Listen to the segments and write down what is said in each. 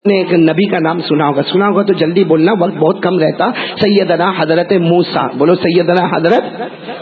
نے ایک نبی کا نام سنا ہوگا تو جلدی بولنا، وقت بہت کم رہتا. سیدنا حضرت موسیٰ، بولو سیدنا حضرت.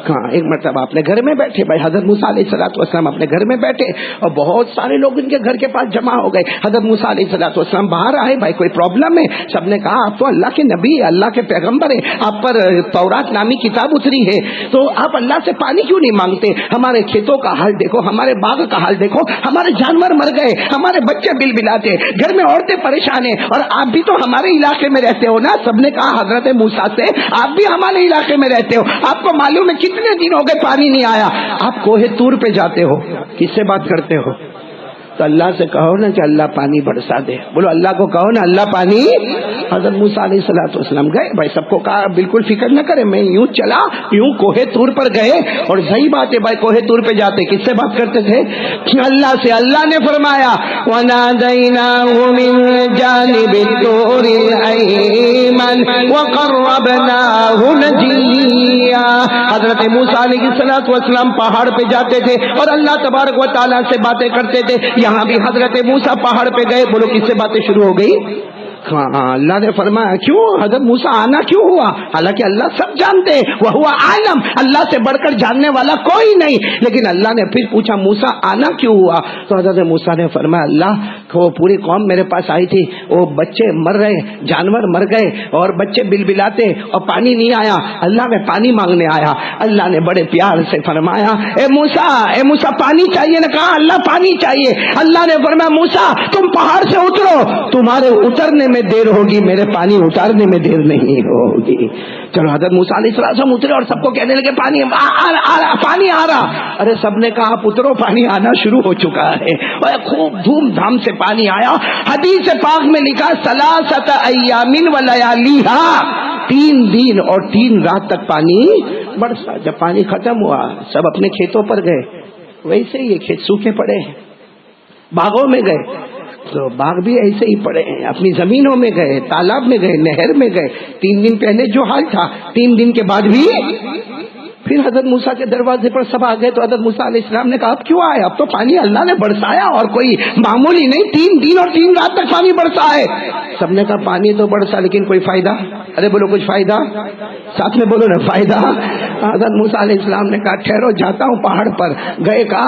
ہاں، ایک مرتبہ اپنے گھر میں بیٹھے بھائی حضرت موسیٰ علیہ السلام اپنے گھر میں بیٹھے اور بہت سارے لوگ ان کے گھر کے پاس جمع ہو گئے. حضرت موسیٰ علیہ السلام باہر آئے، بھائی کوئی پرابلم ہے؟ سب نے کہا آپ تو اللہ کے نبی، اللہ کے پیغمبر ہیں، آپ پر تورات نامی کتاب اتری ہے، تو آپ اللہ سے پانی کیوں نہیں مانگتے؟ ہمارے کھیتوں کا حال دیکھو، ہمارے باغ کا حال دیکھو، ہمارے جانور مر گئے، ہمارے بچے بل بلاتے، گھر میں عورتیں پریشان ہیں، اور آپ بھی تو ہمارے علاقے میں رہتے ہو نا. سب نے کہا حضرت موسیٰ سے آپ بھی ہمارے علاقے میں رہتے ہو، آپ کو معلوم ہے کتنے دن ہو گئے پانی نہیں آیا. آپ کوہ طور پہ جاتے ہو، کس سے بات کرتے ہو؟ تو اللہ سے کہو نا کہ اللہ پانی برسا دے. بولو اللہ کو کہو نا اللہ پانی. حضرت موسیٰ علیہ السلام گئے، بھائی سب کو کہا بالکل فکر نہ کرے، میں یوں چلا، یوں کوہ طور پر گئے. اور صحیح بات ہے بھائی، کوہ طور پہ جاتے کس سے بات کرتے تھے؟ اللہ سے. اللہ نے فرمایا وَنَادَيْنَاهُ مِن جَانِبِ الطُّورِ الْأَيْمَنِ وَقَرَّبْنَاهُ نَجِيًّا. حضرت موسیٰ علیہ السلام پہاڑ پہ جاتے تھے اور اللہ تبارک و تعالیٰ سے باتیں کرتے تھے. یہاں بھی حضرت موسیٰ پہاڑ پہ گئے، بولو کس سے باتیں شروع ہو گئی؟ ہاں، اللہ نے فرمایا کیوں حضرت موسیٰ آنا کیوں ہوا؟ حالانکہ اللہ سب جانتے ہیں، وہ عالم، اللہ سے بڑھ کر جاننے والا کوئی نہیں. لیکن اللہ نے پھر پوچھا موسیٰ آنا کیوں ہوا؟ تو حضرت موسیٰ نے فرمایا اللہ وہ پوری قوم میرے پاس آئی تھی، وہ بچے مر رہے، جانور مر گئے اور بچے بل بلاتے اور پانی نہیں آیا، اللہ میں پانی مانگنے آیا. اللہ نے بڑے پیار سے فرمایا اے موسیٰ پانی چاہیے نا؟ کہا اللہ پانی چاہیے. اللہ نے فرمایا موسیٰ تم پہاڑ سے اترو، تمہارے اترنے میں دیر ہوگی، میرے پانی اتارنے میں دیر نہیں ہوگی. چلو حضرت موسیٰ علیہ السلام اترے اور سب کو کہنے لگے پانی آ رہا. ارے سب نے کہا آپ اترو، پانی آنا شروع ہو چکا ہے. اور خوب دھوم دھام سے پانی آیا. حدیث پاک میں لکھا ثلاثۃ ایام ولیالیھا، 3 دن اور 3 رات تک پانی برسا. جب پانی ختم ہوا سب اپنے کھیتوں پر گئے. ویسے یہ کھیت سوکھے پڑے ہیں، باغوں میں گئے تو باغ بھی ایسے ہی پڑے ہیں، اپنی زمینوں میں گئے، تالاب میں گئے، نہر میں گئے. 3 دن پہلے جو حال تھا 3 دن کے بعد بھی. پھر حضرت موسیٰ کے دروازے پر سب آ گئے تو حضرت موسیٰ علیہ السلام نے کہا اب کیوں آئے؟ اب تو پانی اللہ نے برسایا اور کوئی معمولی نہیں، 3 دن اور 3 رات تک پانی برسا ہے. سب نے کہا پانی تو برسا لیکن کوئی فائدہ؟ ارے بولو کچھ فائدہ، ساتھ میں بولو نا فائدہ. حضرت موسیٰ علیہ السلام نے کہا ٹھہرو جاتا ہوں پہاڑ پر. گئے، کہا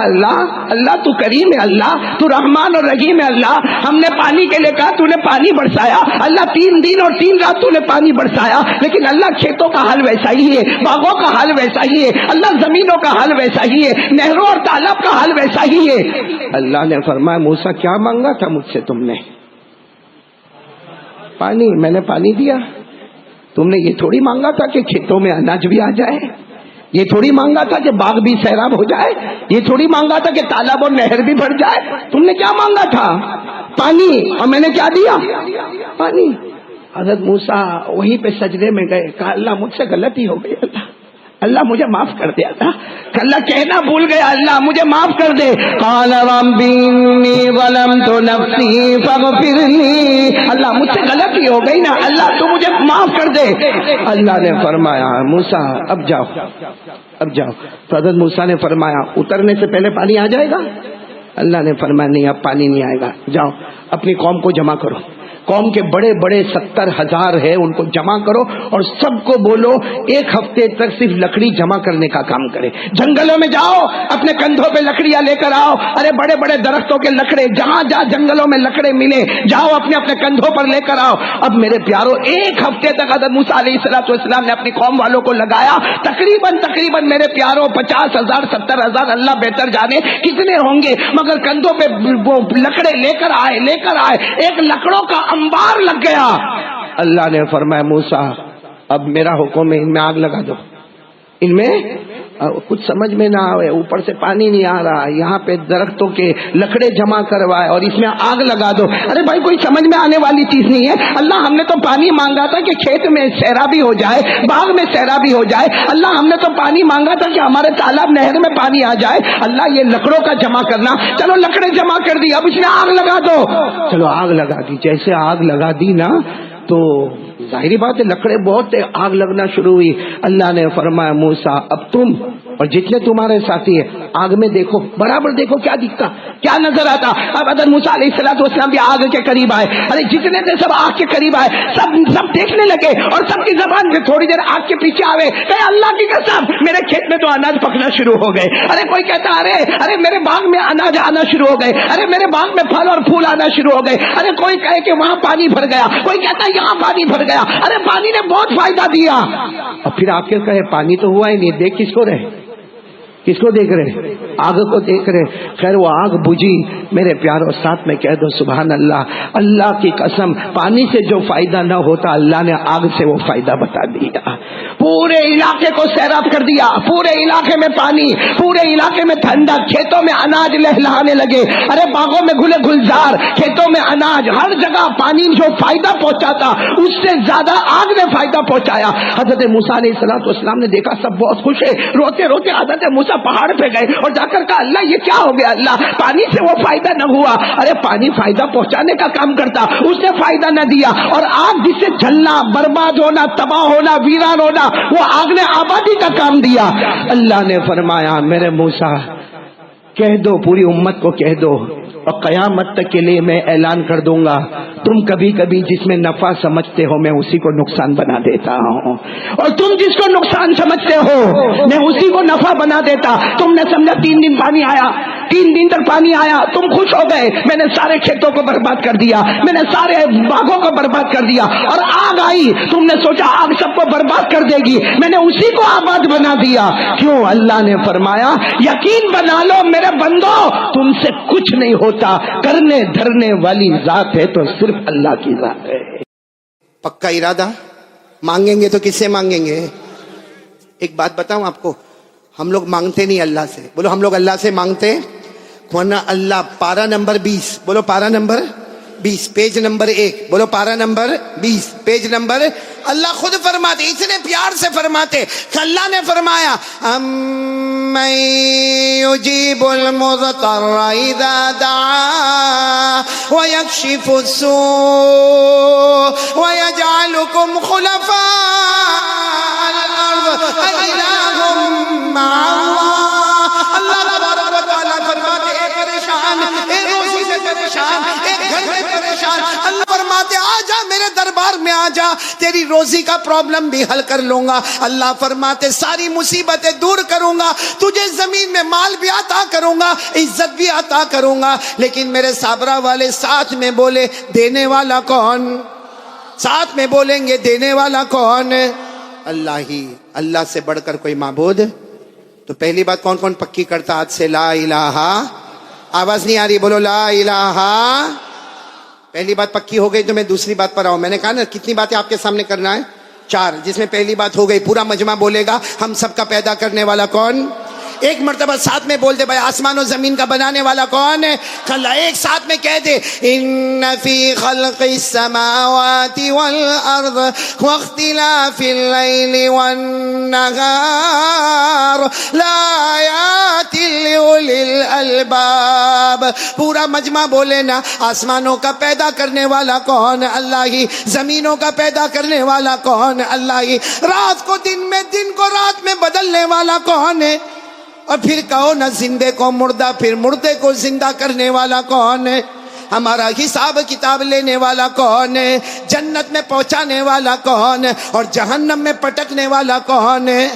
اللہ تو کریم ہے، اللہ تو رحمان اور رحیم ہے. اللہ ہم نے پانی کے لیے کہا تو نے پانی برسایا. اللہ 3 دن اور 3 رات تو نے پانی برسایا، لیکن اللہ کھیتوں کا حال ویسا ہی ہے، باغوں کا حال ویسا ہی ہے، اللہ زمینوں کا حال ویسا ہی ہے، نہروں اور تالاب کا حال ویسا ہی ہے. اللہ نے فرمایا موسیٰ کیا مانگا تھا مجھ سے تم نے؟ پانی. میں نے پانی دیا. تم نے یہ تھوڑی مانگا تھا کہ کھیتوں میں اناج بھی آ جائے، یہ تھوڑی مانگا تھا کہ باغ بھی سیراب ہو جائے، یہ تھوڑی مانگا تھا کہ تالاب اور نہر بھی بھر جائے. تم نے کیا مانگا تھا؟ پانی. اور میں نے کیا دیا؟ پانی. حضرت موسیٰ وہیں پہ سجدے میں گئے، کہا اللہ مجھ سے غلطی ہو گئی، اللہ مجھے معاف کر دیا تھا، اللہ کہنا بھول گیا، اللہ مجھے معاف کر دے. قال رب انی ظلمت نفسی فاغفر لی، اللہ مجھ سے غلطی ہو گئی نا، اللہ تو مجھے معاف کر دے. اللہ نے فرمایا موسیٰ اب جاؤ. تو حضرت موسیٰ نے فرمایا اترنے سے پہلے پانی آ جائے گا؟ اللہ نے فرمایا نہیں اب پانی نہیں آئے گا. جاؤ اپنی قوم کو جمع کرو، قوم کے بڑے بڑے 70,000 ہے ان کو جمع کرو اور سب کو بولو 1 ہفتے تک صرف لکڑی جمع کرنے کا کام کرے. جنگلوں میں جاؤ، اپنے کندھوں پہ لکڑیاں لے کر آؤ. ارے بڑے بڑے درختوں کے لکڑے جہاں جنگلوں میں لکڑے ملے جاؤ اپنے کندھوں پر لے کر آؤ. اب میرے پیارو 1 ہفتے تک حضرت موسیٰ علیہ السلام نے اپنی قوم والوں کو لگایا. تقریباً میرے پیارو 50,000 70,000 اللہ بہتر جانے کتنے ہوں گے، مگر کندھوں پہ وہ لکڑے لے کر آئے. ایک لکڑوں کا انبار لگ گیا. اللہ نے فرمایا موسیٰ اب میرا حکم ہے ان میں آگ لگا دو. ان میں کچھ سمجھ میں نہ آئے، اوپر سے پانی نہیں آ رہا، یہاں پہ درختوں کے لکڑے جمع کروائے اور اس میں آگ لگا دو. ارے بھائی کوئی سمجھ میں آنے والی چیز نہیں ہے. اللہ ہم نے تو پانی مانگا تھا کہ کھیت میں سیرابی ہو جائے، باغ میں سیرابی ہو جائے. اللہ ہم نے تو پانی مانگا تھا کہ ہمارے تالاب نہر میں پانی آ جائے. اللہ یہ لکڑوں کا جمع کرنا، چلو لکڑے جمع کر دی، اب اس میں آگ لگا دو. چلو آگ لگا دی. جیسے آگ لگا دی نا تو ظاہری بات ہے لکڑے بہت آگ لگنا شروع ہوئی. اللہ نے فرمایا موسیٰ اب تم اور جتنے تمہارے ساتھی ہیں آگ میں دیکھو، برابر دیکھو کیا دکھتا، کیا نظر آتا۔ اب حضرت موسیٰ علیہ السلام بھی آگ کے قریب آئے، ارے جتنے تھے سب آگ کے قریب آئے، سب دیکھنے لگے، اور سب کی زبان میں تھوڑی دیر آگ کے پیچھے آوے، کہ اللہ کی قسم میرے کھیت میں تو اناج پکنا شروع ہو گئے، ارے کوئی کہتا ارے میرے باغ میں اناج آنا شروع ہو گئے، ارے میرے باغ میں پھل اور پھول آنا شروع ہو گئے، ارے کوئی کہے کہ وہاں پانی بھر گیا، کوئی کہتا یہاں پانی بھر گیا، ارے پانی نے بہت فائدہ دیا۔ اور پھر آپ کے کہے پانی تو ہوا ہی نہیں، دیکھ کس کو رہے، کس کو دیکھ رہے؟ آگ کو دیکھ رہے۔ خیر وہ آگ بجھی، میرے پیاروں ساتھ میں کہہ دو سبحان اللہ، اللہ کی قسم پانی سے جو فائدہ نہ ہوتا اللہ نے آگ سے وہ فائدہ بتا دیا، پورے علاقے کو سیراب کر دیا، پورے علاقے میں پانی، پورے علاقے میں ٹھنڈا، کھیتوں میں اناج لہلہانے لگے، ارے باغوں میں گلے گلزار، کھیتوں میں اناج، ہر جگہ پانی جو فائدہ پہنچاتا اس سے زیادہ آگ نے فائدہ پہنچایا۔ حضرت موسیٰ علیہ السلام نے دیکھا سب بہت خوش ہے، روتے روتے حضرت موسیٰ پہاڑ پہ گئے اور جا کر کہا اللہ یہ کیا ہو گیا، اللہ پانی سے وہ فائدہ نہ ہوا، ارے پانی فائدہ پہنچانے کا کام کرتا، اس نے فائدہ نہ دیا، اور آگ جس سے جلنا، برباد ہونا، تباہ ہونا، ویران ہونا، وہ آگ نے آبادی کا کام دیا۔ اللہ نے فرمایا میرے موسیٰ کہہ دو، پوری امت کو کہہ دو، اور قیامت تک کے لیے میں اعلان کر دوں گا تم کبھی کبھی جس میں نفع سمجھتے ہو میں اسی کو نقصان بنا دیتا ہوں، اور تم جس کو نقصان سمجھتے ہو میں اسی کو نفع بنا دیتا۔ تم نے سمجھا 3 دن پانی آیا، 3 دن تک پانی آیا، تم خوش ہو گئے، میں نے سارے کھیتوں کو برباد کر دیا، میں نے سارے باغوں کو برباد کر دیا، اور آگ آئی، تم نے سوچا آگ سب کو برباد کر دے گی، میں نے اسی کو آباد بنا دیا۔ کیوں؟ اللہ نے فرمایا یقین بنا لو میرے بندو تم سے کچھ نہیں ہوتا، کرنے دھرنے والی ذات ہے تو صرف اللہ کی ذات ہے۔ پکا ارادہ، مانگیں گے تو کس سے مانگیں گے؟ ایک بات بتاؤں آپ کو، ہم لوگ مانگتے نہیں اللہ سے، بولو ہم لوگ اللہ سے مانگتے، ورنہ اللہ پارہ نمبر 20، بولو پارہ نمبر 20 پیج نمبر 1، بولو پارہ نمبر 20 پیج نمبر، اللہ خود فرماتے، اتنے پیار سے فرماتے کہ اللہ نے فرمایا امن یجیب المضطر اذا دعا ویکشف السوء ویجعلکم خلفاء الارض االہ مع اللہ۔ اللہ تبارک و تعالیٰ فرماتے اے پریشان، اے روزی سے پریشان، اے گھر میں پریشان، اللہ فرماتے آ جا میرے دربار میں آ جا، تیری روزی کا پرابلم بھی حل کر لوں گا۔ اللہ فرماتے ساری مصیبتیں دور کروں گا، تجھے زمین میں مال بھی عطا کروں گا، عزت بھی عطا کروں گا، لیکن میرے صابرہ والے ساتھ میں بولے دینے والا کون؟ ساتھ میں بولیں گے دینے والا کون؟ اللہ ہی۔ اللہ سے بڑھ کر کوئی معبود؟ تو پہلی بات کون کون پکی کرتا آج سے؟ لا الہ، آواز نہیں آ رہی، بولو لا الہ۔ پہلی بات پکی ہو گئی تو میں دوسری بات پر آؤں۔ میں نے کہا نا کتنی باتیں آپ کے سامنے کرنا ہے؟ 4، جس میں پہلی بات ہو گئی پورا مجمع بولے گا ہم سب کا پیدا کرنے والا کون؟ ایک مرتبہ ساتھ میں بول دے بھائی آسمان و زمین کا بنانے والا کون ہے؟ اللہ ایک ساتھ میں کہہ دے ان فی خلق السماوات والارض واختلاف اللیل والنہار لآیات لأولی الالباب۔ پورا مجمع بولے نا آسمانوں کا پیدا کرنے والا کون؟ اللہ ہی۔ زمینوں کا پیدا کرنے والا کون؟ اللہ ہی۔ رات کو دن میں، دن کو رات میں بدلنے والا کون ہے؟ اور پھر کہو نہ زندے کو مردہ، پھر مردے کو زندہ کرنے والا کون ہے؟ ہمارا حساب کتاب لینے والا کون ہے؟ جنت میں پہنچانے والا کون ہے اور جہنم میں پٹکنے والا کون ہے؟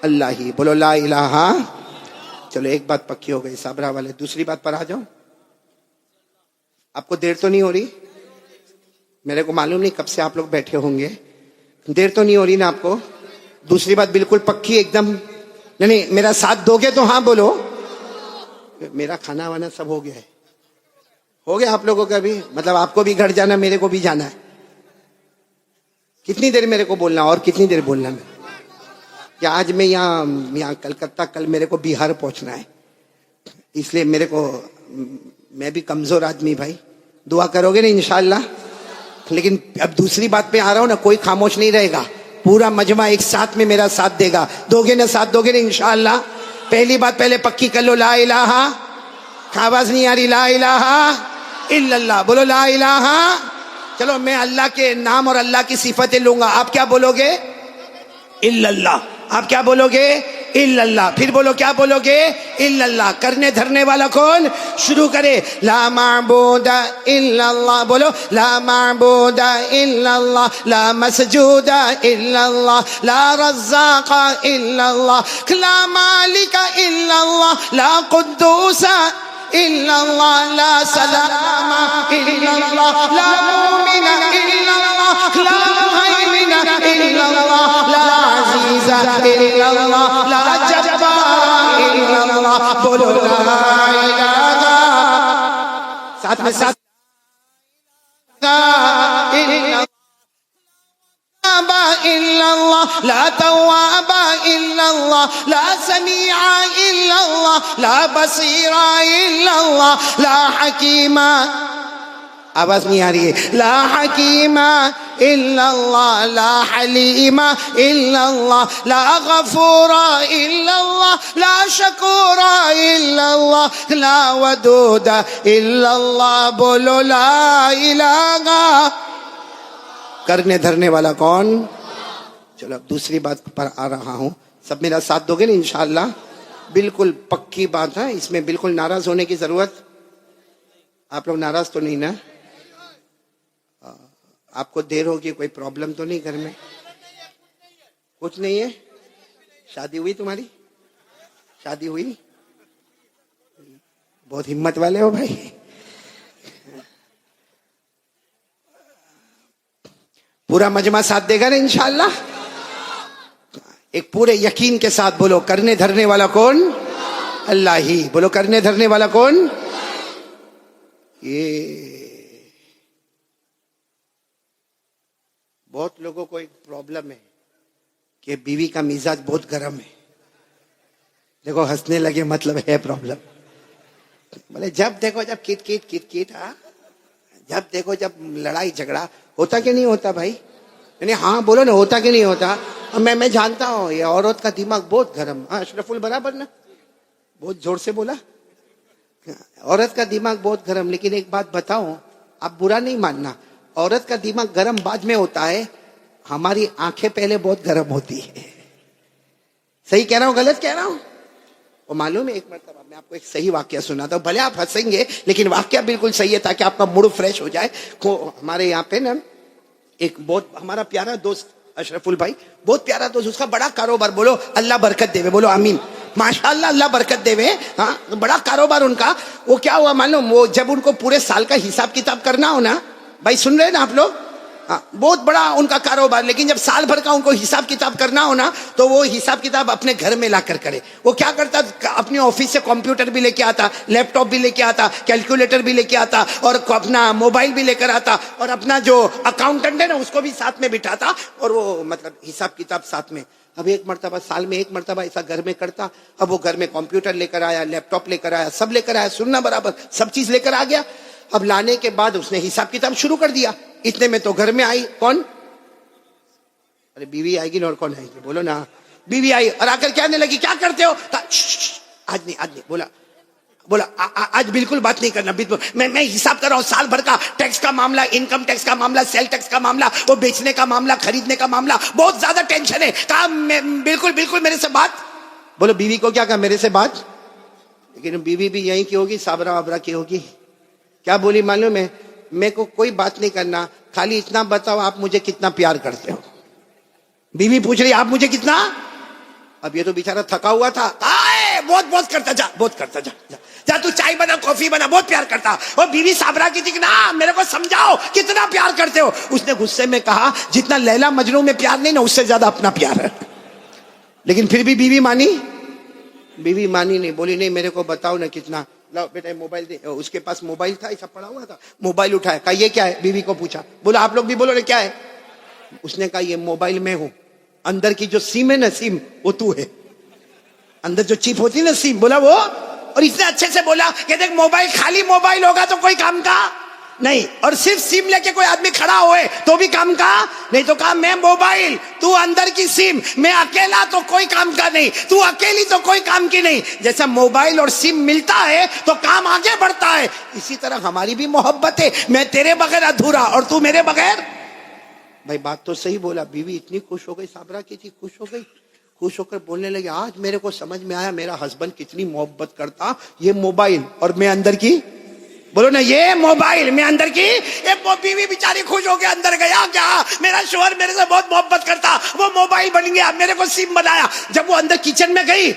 اللہ ہی۔ بولو لا الہ۔ چلو ایک بات پکی ہو گئی صابرہ والے، دوسری بات پر آ جاؤ۔ آپ کو دیر تو نہیں ہو رہی؟ میرے کو معلوم نہیں کب سے آپ لوگ بیٹھے ہوں گے، دیر تو نہیں ہو رہی نا آپ کو؟ دوسری بات بالکل پکی ایک دم، نہیں میرا ساتھ دو گے تو ہاں بولو۔ میرا کھانا وانا سب ہو گیا ہے، ہو گیا آپ لوگوں کا بھی؟ مطلب آپ کو بھی گھر جانا، میرے کو بھی جانا ہے۔ کتنی دیر میرے کو بولنا اور کتنی دیر بولنا میں؟ یا آج میں یہاں کلکتہ، کل میرے کو بہار پہنچنا ہے، اس لیے میرے کو، میں بھی کمزور آدمی بھائی، دعا کرو گے نا انشاءاللہ؟ لیکن اب دوسری بات پہ آ رہا ہوں نا، کوئی خاموش نہیں رہے گا، پورا مجمع ایک ساتھ میں میرا ساتھ دے گا۔ دو گے نا ساتھ، دو گے نا انشاءاللہ؟ پہلی بات پہلے پکی کر لو، لا الہ، آواز نہیں آ رہی، لا الہ الا اللہ، بولو لا الہ۔ چلو میں اللہ کے نام اور اللہ کی صفتیں لوں گا، آپ کیا بولو گے؟ الا اللہ۔ آپ کیا بولو گے؟ الا اللہ. پھر بولو, کیا بولو گے؟ الا اللہ. کرنے دھرنے والا کون؟ شروع کرے. لا معبود الا اللہ. بولو, لا معبود الا اللہ, لا مسجود الا اللہ, لا رزاق الا اللہ, لا مالک الا اللہ, لا قدوس الا اللہ, لا سلام الا اللہ, لا مومن الا اللہ, لا مہیمن الا اللہ, لا عزیز الا اللہ, لا جبار الا اللہ. بولو لا الہ, ساتھ میں ساتھ, الا اللہ, لا تواب الا اللہ, لا سمیع الا اللہ, لا بصیر الا اللہ, لا حکیم, آواز نہیں آ رہی ہے, لا حکیم الا اللہ, لا حلیم الا اللہ, لا غفور الا اللہ, لا شکور الا اللہ, لا ودود الا اللہ. بولو لا الہ. کرنے دھرنے والا کون؟ چلو اب دوسری بات پر آ رہا ہوں. سب میرا ساتھ دو گے نا انشاءاللہ؟ بالکل پکی بات ہے, اس میں بالکل ناراض ہونے کی ضرورت. آپ لوگ ناراض تو نہیں نا؟ آپ کو دیر ہوگی, کوئی پرابلم تو نہیں گھر میں؟ کچھ نہیں ہے. شادی ہوئی تمہاری؟ شادی ہوئی؟ بہت ہمت والے ہو بھائی. پورا مجمع ساتھ دے گا نا انشاءاللہ؟ ایک پورے یقین کے ساتھ بولو, کرنے دھرنے والا کون؟ اللہ ہی. بولو, کرنے دھرنے والا کون؟ یہ بہت لوگوں کو ایک پرابلم ہے کہ بیوی کا مزاج بہت گرم ہے. دیکھو ہنسنے لگے, مطلب ہے پرابلم. بولے جب دیکھو جب کٹ کٹ کٹ کٹ, جب دیکھو جب لڑائی جھگڑا ہوتا کہ نہیں ہوتا بھائی؟ یعنی ہاں بولو نا, ہوتا کہ نہیں ہوتا؟ میں جانتا ہوں یہ عورت کا دماغ بہت گرم. ہاں اشرف برابر نا, بہت زور سے بولا. عورت کا دماغ بہت گرم. لیکن ایک بات بتاؤں, آپ برا نہیں ماننا, عورت کا دماغ گرم بعد میں ہوتا ہے, ہماری آنکھیں پہلے بہت گرم ہوتی ہے. صحیح کہہ رہا ہوں غلط کہہ رہا ہوں؟ وہ معلوم ہے, ایک مرتبہ میں آپ کو ایک صحیح واقعہ سناتا ہوں. بھلے آپ ہنسیں گے لیکن واقعہ بالکل صحیح ہے تاکہ آپ کا موڈ فریش ہو جائے. ہمارے یہاں پہ نا ایک بہت ہمارا پیارا دوست اشرف بھائی, بہت پیارا دوست, اس کا بڑا کاروبار. بولو اللہ برکت دے. بولو آمین. ماشاءاللہ اللہ برکت دے. ہاں بڑا کاروبار ان کا. وہ کیا ہوا معلوم, وہ جب ان کو پورے سال کا حساب کتاب کرنا ہو نا, بھائی سن رہے نا آپ لوگ, بہت بڑا ان کا کاروبار, لیکن جب سال بھر کا ان کو حساب کتاب کرنا ہو نا تو وہ حساب کتاب اپنے گھر میں لا کر کرے. وہ کیا کرتا, اپنے آفس سے کمپیوٹر بھی لے کے آتا, لیپ ٹاپ بھی لے کے آتا, کیلکولیٹر بھی لے کے آتا, اور اپنا موبائل بھی لے کر آتا, اور اپنا جو اکاؤنٹنٹ ہے نا اس کو بھی ساتھ میں بٹھاتا, اور وہ مطلب حساب کتاب ساتھ میں. اب ایک مرتبہ سال میں ایک مرتبہ ایسا گھر میں کرتا. اب وہ گھر میں کمپیوٹر لے کر آیا, لیپ ٹاپ لے کر آیا, سب لے کر آیا, سننا برابر, سب چیز لے کر آ گیا. اب لانے کے بعد اس نے حساب کتاب شروع کر دیا. اتنے میں تو گھر میں آئی کون؟ ارے بیوی آئے گی نا, اور کون آئے گی؟ بولو نا. بیوی آئی اور آ کر کہنے لگی کیا کرتے ہو؟ آج نہیں بولا آج بالکل بات نہیں کرنا. میں حساب کر رہا ہوں سال بھر کا ٹیکس کا معاملہ, انکم ٹیکس کا معاملہ, سیل ٹیکس کا معاملہ, وہ بیچنے کا معاملہ, خریدنے کا معاملہ, بہت زیادہ ٹینشن ہے. کہا بالکل میرے سے بات. بولو بیوی کو کیا کہا, میرے سے بات. لیکن بیوی بھی یہیں کی ہوگی, صابرہ وابرہ کی ہوگی. کیا بولی معلوم ہے, میں کو کوئی بات نہیں کرنا, خالی اتنا بتاؤ آپ مجھے کتنا پیار کرتے ہو. بیوی پوچھ رہی آپ مجھے کتنا. اب یہ تو بیچارہ تھکا ہوا تھا, بہت کرتا جا, بہت کرتا جا تو چائے بنا, کافی بنا, بہت پیار کرتا. اور بیوی صابرہ کی تھی کہ نا میرے کو سمجھاؤ کتنا پیار کرتے ہو. اس نے غصے میں کہا جتنا لیلا مجنوں میں پیار نہیں نا, اس سے زیادہ اپنا پیار ہے. لیکن پھر بھی بیوی مانی نہیں. بولی نہیں میرے کو بتاؤ نا کتنا. لاؤ بیٹا موبائل دے. اس کے پاس موبائل تھا, ایسا پڑا ہوا تھا, موبائل اٹھایا, کہا یہ کیا ہے. بیوی کو پوچھا, بولا آپ لوگ بھی بولو نا کیا ہے. اس نے کہا یہ موبائل میں ہوں, اندر کی جو سیم ہے نا, سیم وہ تو ہے, اندر جو چپ ہوتی ہے نا سیم. بولا وہ. اور اتنے اچھے سے بولا کہ دیکھ موبائل خالی موبائل ہوگا تو کوئی کام کا نہیں, اور صرف سیم لے کے کوئی آدمی کھڑا ہوئے تو بھی کام کا نہیں. تو کہا میں موبائل, تو اندر کی سیم, میں اکیلا تو کوئی کام کا نہیں, تو اکیلی تو کوئی کام کی نہیں. جیسا موبائل اور سیم ملتا ہے تو کام آگے بڑھتا ہے, اسی طرح ہماری بھی محبت ہے. میں تیرے بغیر ادھورا اور تو میرے بغیر. بھائی بات تو صحیح بولا. بیوی اتنی خوش ہو گئی, صابرہ کی تھی, خوش ہو گئی. خوش ہو کر بولنے لگے آج میرے کو سمجھ میں آیا میرا ہسبینڈ کتنی محبت کرتا، یہ موبائل اور میں اندر کی، بولو نا یہ موبائل میں اندر کی، ایک بیوی بیچاری خوش ہو کے اندر گیا، کیا میرا شوہر میرے سے بہت محبت کرتا، وہ موبائل بن گیا، میرے کو سم بنایا۔ جب وہ اندر کچن میں گئی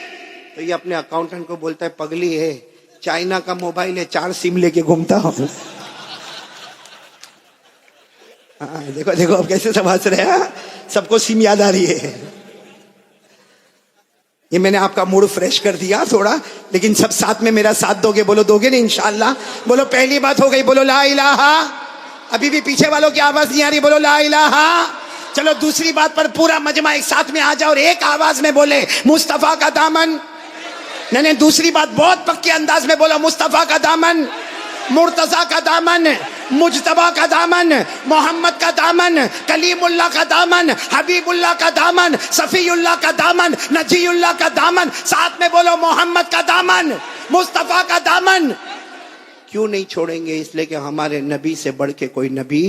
تو یہ اپنے اکاؤنٹنٹ کو بولتا ہے پگلی ہے، چائنا کا موبائل ہے، 4 سم لے کے گھومتا ہوں۔ دیکھو دیکھو اب کیسے سب ہنس رہے ہیں، سب کو سم یاد آ رہی ہے۔ یہ میں نے آپ کا موڈ فریش کر دیا تھوڑا، لیکن سب ساتھ میں میرا ساتھ دو گے، بولو دو گے نا انشاءاللہ؟ بولو پہلی بات ہو گئی، بولو لا الہ، ابھی بھی پیچھے والوں کی آواز نہیں آ رہی، بولو لا الہ۔ چلو دوسری بات پر پورا مجمع ایک ساتھ میں آ جاؤ اور ایک آواز میں بولے مصطفیٰ کا دامن۔ نہیں دوسری بات بہت پکے انداز میں بولو مصطفیٰ کا دامن، مرتضیٰ کا دامن، مجتبیٰ کا دامن، محمد کا دامن، کلیم اللہ کا دامن، حبیب اللہ کا دامن، صفی اللہ کا دامن، نجی اللہ کا دامن، ساتھ میں بولو محمد کا دامن، مصطفیٰ کا دامن۔ کیوں نہیں چھوڑیں گے؟ اس لیے کہ ہمارے نبی سے بڑھ کے کوئی نبی،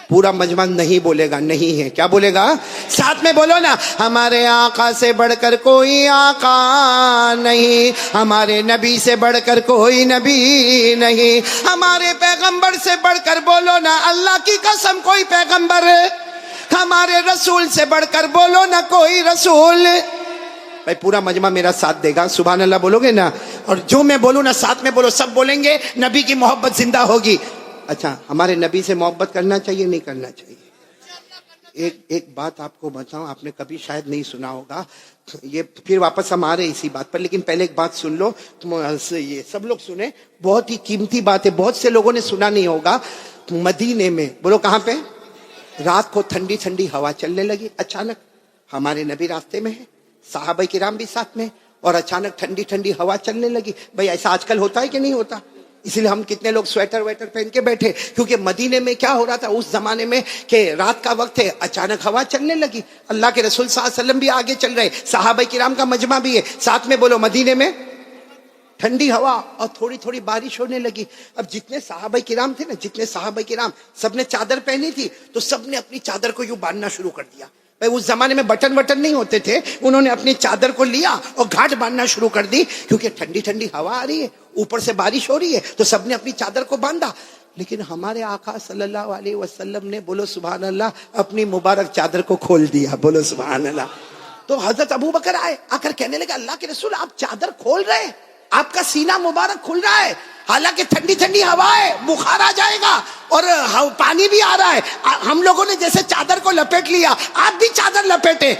پورا مجمع نہیں بولے گا، نہیں ہے، کیا بولے گا؟ ساتھ میں بولو نا، ہمارے آقا سے بڑھ کر کوئی آقا نہیں، ہمارے نبی سے بڑھ کر کوئی نبی نہیں، ہمارے پیغمبر سے بڑھ کر بولو نا اللہ کی قسم کوئی پیغمبر، ہمارے رسول سے بڑھ کر بولو نا کوئی رسول۔ بھائی پورا مجمع میرا ساتھ دے گا، سبحان اللہ بولو گے نا؟ اور جو میں بولوں نا ساتھ میں بولو، سب بولیں گے، نبی کی محبت زندہ ہوگی۔ اچھا ہمارے نبی سے محبت کرنا چاہیے نہیں کرنا چاہیے؟ ایک بات آپ کو بتاؤں، آپ نے کبھی شاید نہیں سنا ہوگا، یہ پھر واپس ہم آ رہے اسی بات پر، لیکن پہلے ایک بات سن لو، یہ سب لوگ سنیں، بہت ہی قیمتی بات ہے، بہت سے لوگوں نے سنا نہیں ہوگا۔ مدینے میں، بولو کہاں پہ؟ رات کو ٹھنڈی ٹھنڈی ہوا چلنے لگی، اچانک ہمارے نبی راستے میں ہے، صحابہ کرام بھی ساتھ میں، اور اچانک ٹھنڈی ٹھنڈی ہوا چلنے لگی۔ بھائی ایسا آج کل ہوتا ہے کہ نہیں ہوتا؟ اسی لیے ہم کتنے لوگ سویٹر ویٹر پہن کے بیٹھے، کیونکہ مدینے میں کیا ہو رہا تھا اس زمانے میں کہ رات کا وقت ہے، اچانک ہوا چلنے لگی، اللہ کے رسول صلی اللہ علیہ وسلم بھی آگے چل رہے، صحابہ کرام کا مجمع بھی ہے، ساتھ میں بولو مدینے میں ٹھنڈی ہوا اور تھوڑی تھوڑی بارش ہونے لگی۔ اب جتنے صحابہ کرام تھے نا، جتنے صحابہ کرام سب نے چادر پہنی تھی، تو سب نے اپنی چادر کو یوں باندھنا شروع کر دیا۔ بھائی اس زمانے میں بٹن نہیں ہوتے تھے، انہوں نے اپنی چادر کو لیا اور گھاٹ باندھنا شروع کر دی، کیونکہ ٹھنڈی ٹھنڈی ہوا آ رہی ہے، اوپر سے بارش ہو رہی ہے، تو سب نے اپنی چادر کو باندھا۔ لیکن ہمارے آقا صلی اللہ علیہ وسلم نے، بولو سبحان اللہ، اپنی مبارک چادر کو کھول دیا، بولو سبحان اللہ۔ تو حضرت ابو بکر آئے، آ کر کہنے لگے اللہ کے رسول آپ چادر کھول رہے ہیں، آپ کا سینہ مبارک کھل رہا ہے، حالانکہ ٹھنڈی ٹھنڈی ہوا ہے، بخار آ جائے گا اور پانی بھی آ رہا ہے، ہم لوگوں نے جیسے چادر کو لپیٹ لیا، آپ بھی چادر لپیٹے۔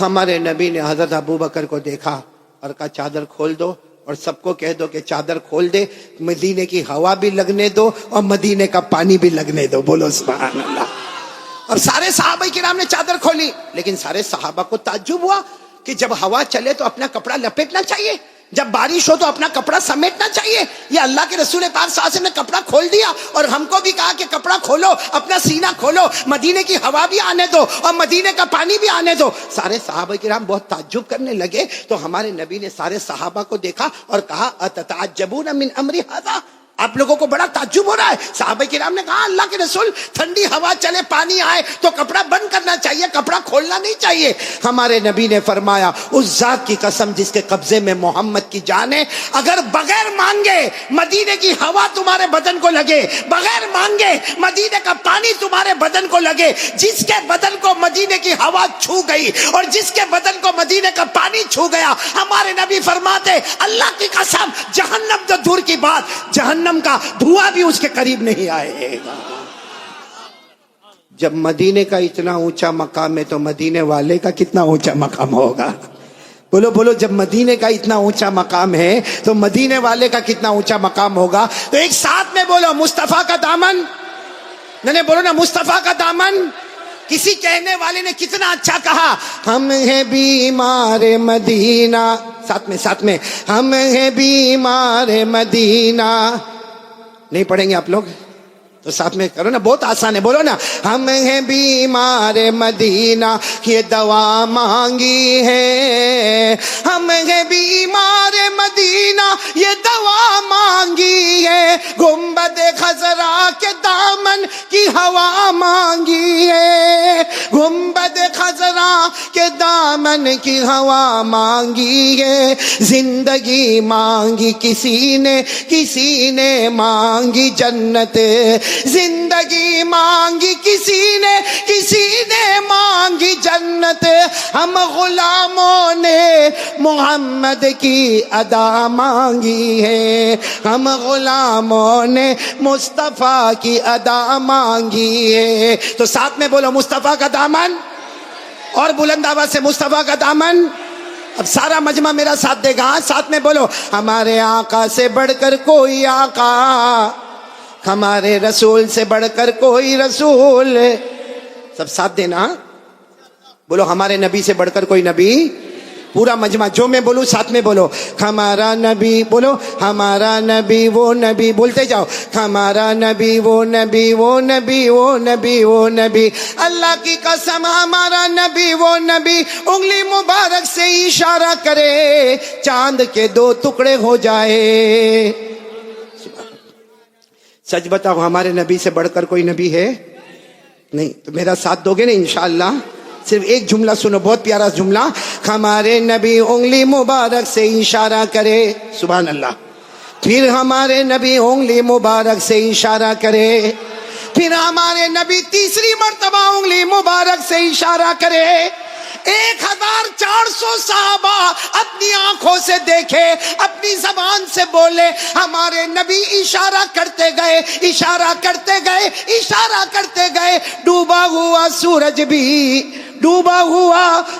ہمارے نبی نے حضرت ابو بکر کو دیکھا اور کہا چادر کھول دو، اور سب کو کہہ دو کہ چادر کھول دے، مدینے کی ہوا بھی لگنے دو اور مدینے کا پانی بھی لگنے دو، بولو سبحان اللہ۔ اور سارے صحابہ کرام نے چادر کھولی، لیکن سارے صحابہ کو تعجب ہوا کہ جب ہوا چلے تو اپنا کپڑا لپیٹنا چاہیے، جب بارش ہو تو اپنا کپڑا سمیٹنا چاہیے، یہ اللہ کے رسول پاک صلی اللہ علیہ وسلم نے کپڑا کھول دیا اور ہم کو بھی کہا کہ کپڑا کھولو، اپنا سینہ کھولو، مدینے کی ہوا بھی آنے دو اور مدینے کا پانی بھی آنے دو۔ سارے صحابہ کرام بہت تعجب کرنے لگے، تو ہمارے نبی نے سارے صحابہ کو دیکھا اور کہا اتتعجبون من امر ھذا، آپ لوگوں کو بڑا تعجب ہو رہا ہے؟ صحابہ کرام نے کہا اللہ کے رسول ٹھنڈی ہوا چلے، پانی آئے تو کپڑا بند کرنا چاہیے، کپڑا کھولنا نہیں چاہیے۔ ہمارے نبی نے فرمایا اس ذات کی قسم جس کے قبضے میں محمد کی جان ہے، اگر بغیر مانگے مدینے کی ہوا تمہارے بدن کو لگے، بغیر مانگے مدینے کا پانی تمہارے بدن کو لگے، جس کے بدن کو مدینے کی ہوا چھو گئی اور جس کے بدن کو مدینے کا پانی چھو گیا، ہمارے نبی فرماتے اللہ کی قسم جہنم تو دور کی بات، جہنم کا دھواں بھی اس کے قریب نہیں آئے گا۔ جب مدینے کا اتنا اونچا مقام ہے تو مدینے والے کا کتنا اونچا مقام ہوگا؟ بولو بولو، جب مدینے کا اتنا اونچا مقام ہے تو مدینے والے کا کتنا اونچا مقام ہوگا؟ تو ایک ساتھ میں بولو مصطفیٰ کا دامن، نہیں بولو نا مصطفیٰ کا دامن۔ کسی کہنے والے نے کتنا اچھا کہا، ہم ہیں بیمار مدینہ، ساتھ میں ہم ہیں بیمار مدینہ، نہیں پڑھیں گے آپ لوگ؟ تو ساتھ میں کرو نا, بہت آسان ہے, بولو نا, ہم ہیں بیمار مدینہ یہ دوا مانگی ہے, ہم ہیں بیمار مدینہ یہ دوا مانگی ہے, گنبد خضرا کے دامن کی ہوا مانگی ہے, گنبد خضرا کے دامن کی ہوا مانگی ہے, زندگی مانگی کسی نے مانگی جنت, زندگی مانگی کسی نے مانگی جنت, ہم غلاموں نے محمد کی ادا مانگی ہے, ہم غلاموں نے مصطفیٰ کی ادا مانگی ہے. تو ساتھ میں بولو مصطفیٰ کا دامن, اور بلند آواز سے مصطفیٰ کا دامن. اب سارا مجمع میرا ساتھ دے گا, ساتھ میں بولو ہمارے آقا سے بڑھ کر کوئی آقا, ہمارے رسول سے بڑھ کر کوئی رسول. سب ساتھ دینا, بولو ہمارے نبی سے بڑھ کر کوئی نبی. پورا مجمع جو میں بولوں ساتھ میں بولو, ہمارا نبی, بولو ہمارا نبی وہ نبی, بولتے جاؤ, ہمارا نبی وہ نبی وہ نبی وہ نبی وہ نبی, اللہ کی قسم ہمارا نبی وہ نبی, انگلی مبارک سے اشارہ کرے چاند کے 2 ٹکڑے ہو جائے. سچ بتاؤ ہمارے نبی سے بڑھ کر کوئی نبی ہے نہیں؟ تو میرا ساتھ دو گے نا انشاءاللہ. صرف ایک جملہ سنو, بہت پیارا جملہ, ہمارے نبی انگلی مبارک سے اشارہ کرے, سبحان اللہ, پھر ہمارے نبی انگلی مبارک سے اشارہ کرے, پھر ہمارے نبی تیسری مرتبہ انگلی مبارک سے اشارہ کرے. 1400 صحابہ اپنی آنکھوں سے دیکھے, اپنی زبان سے بولے, ہمارے نبی اشارہ کرتے گئے, اشارہ کرتے گئے, اشارہ کرتے گئے, ڈوبا ہوا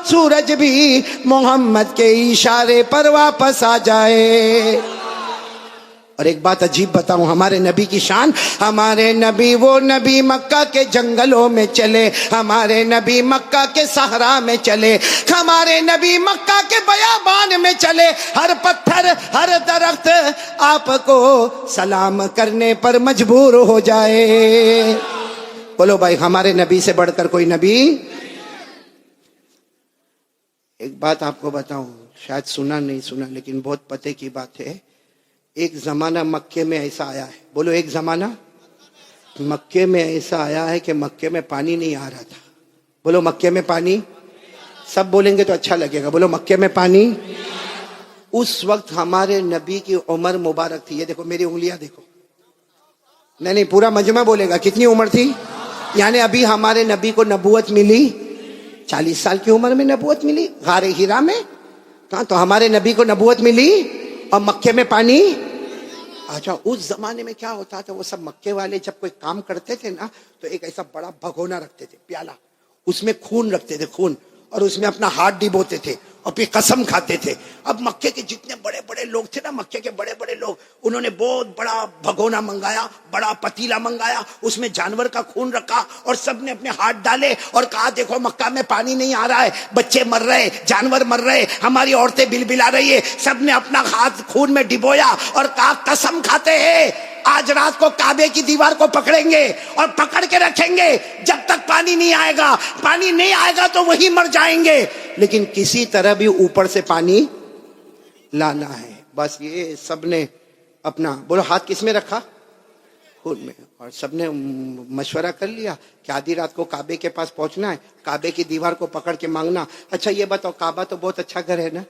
سورج بھی محمد کے اشارے پر واپس آ جائے. اور ایک بات عجیب بتاؤں, ہمارے نبی کی شان, ہمارے نبی وہ نبی مکہ کے جنگلوں میں چلے, ہمارے نبی مکہ کے صحرا میں چلے, ہمارے نبی مکہ کے بیابان میں چلے, ہر پتھر ہر درخت آپ کو سلام کرنے پر مجبور ہو جائے. بولو بھائی ہمارے نبی سے بڑھ کر کوئی نبی. ایک بات آپ کو بتاؤں, شاید سنا نہیں سنا لیکن بہت پتے کی بات ہے. ایک زمانہ مکے میں ایسا آیا ہے, بولو ایک زمانہ مکے میں ایسا آیا ہے کہ مکے میں پانی نہیں آ رہا تھا. بولو مکے میں پانی, سب بولیں گے تو اچھا لگے گا, بولو مکے میں پانی. اس وقت ہمارے نبی کی عمر مبارک تھی, یہ دیکھو میری انگلیاں دیکھو, نہیں پورا مجمع بولے گا, کتنی عمر تھی؟ یعنی ابھی ہمارے نبی کو نبوت ملی 40 سال کی عمر میں نبوت ملی غار ہرا میں. کہاں تو ہمارے نبی کو نبوت ملی اور مکے میں پانی. اچھا اس زمانے میں کیا ہوتا تھا, وہ سب مکے والے جب کوئی کام کرتے تھے نا تو ایک ایسا بڑا بھگونا رکھتے تھے, پیالہ, اس میں خون رکھتے تھے, خون, اور اس میں اپنا ہاتھ ڈبوتے تھے اور پھر قسم کھاتے تھے. اب مکے کے جتنے بڑے بڑے لوگ تھے نا, مکے کے بڑے بڑے لوگ, انہوں نے بہت بڑا بھگونا منگایا, بڑا پتیلا منگایا, اس میں جانور کا خون رکھا اور سب نے اپنے ہاتھ ڈالے اور کہا دیکھو مکہ میں پانی نہیں آ رہا ہے, بچے مر رہے, جانور مر رہے, ہماری عورتیں بلبلا رہی ہے. سب نے اپنا ہاتھ خون میں ڈبویا اور کہا قسم کھاتے ہیں آج رات کو کعبے کی دیوار کو پکڑیں گے اور پکڑ کے رکھیں گے جب تک پانی نہیں آئے گا, پانی نہیں آئے گا تو وہی مر جائیں گے, لیکن کسی طرح بھی اوپر سے پانی لانا ہے. بس یہ سب نے اپنا, بولو ہاتھ کس میں رکھا؟ خون میں. اور سب نے مشورہ کر لیا کہ آدھی رات کو کعبے کے پاس پہنچنا ہے, کعبے کی دیوار کو پکڑ کے مانگنا. اچھا یہ بتاؤ کعبہ تو بہت اچھا گھر ہے نا,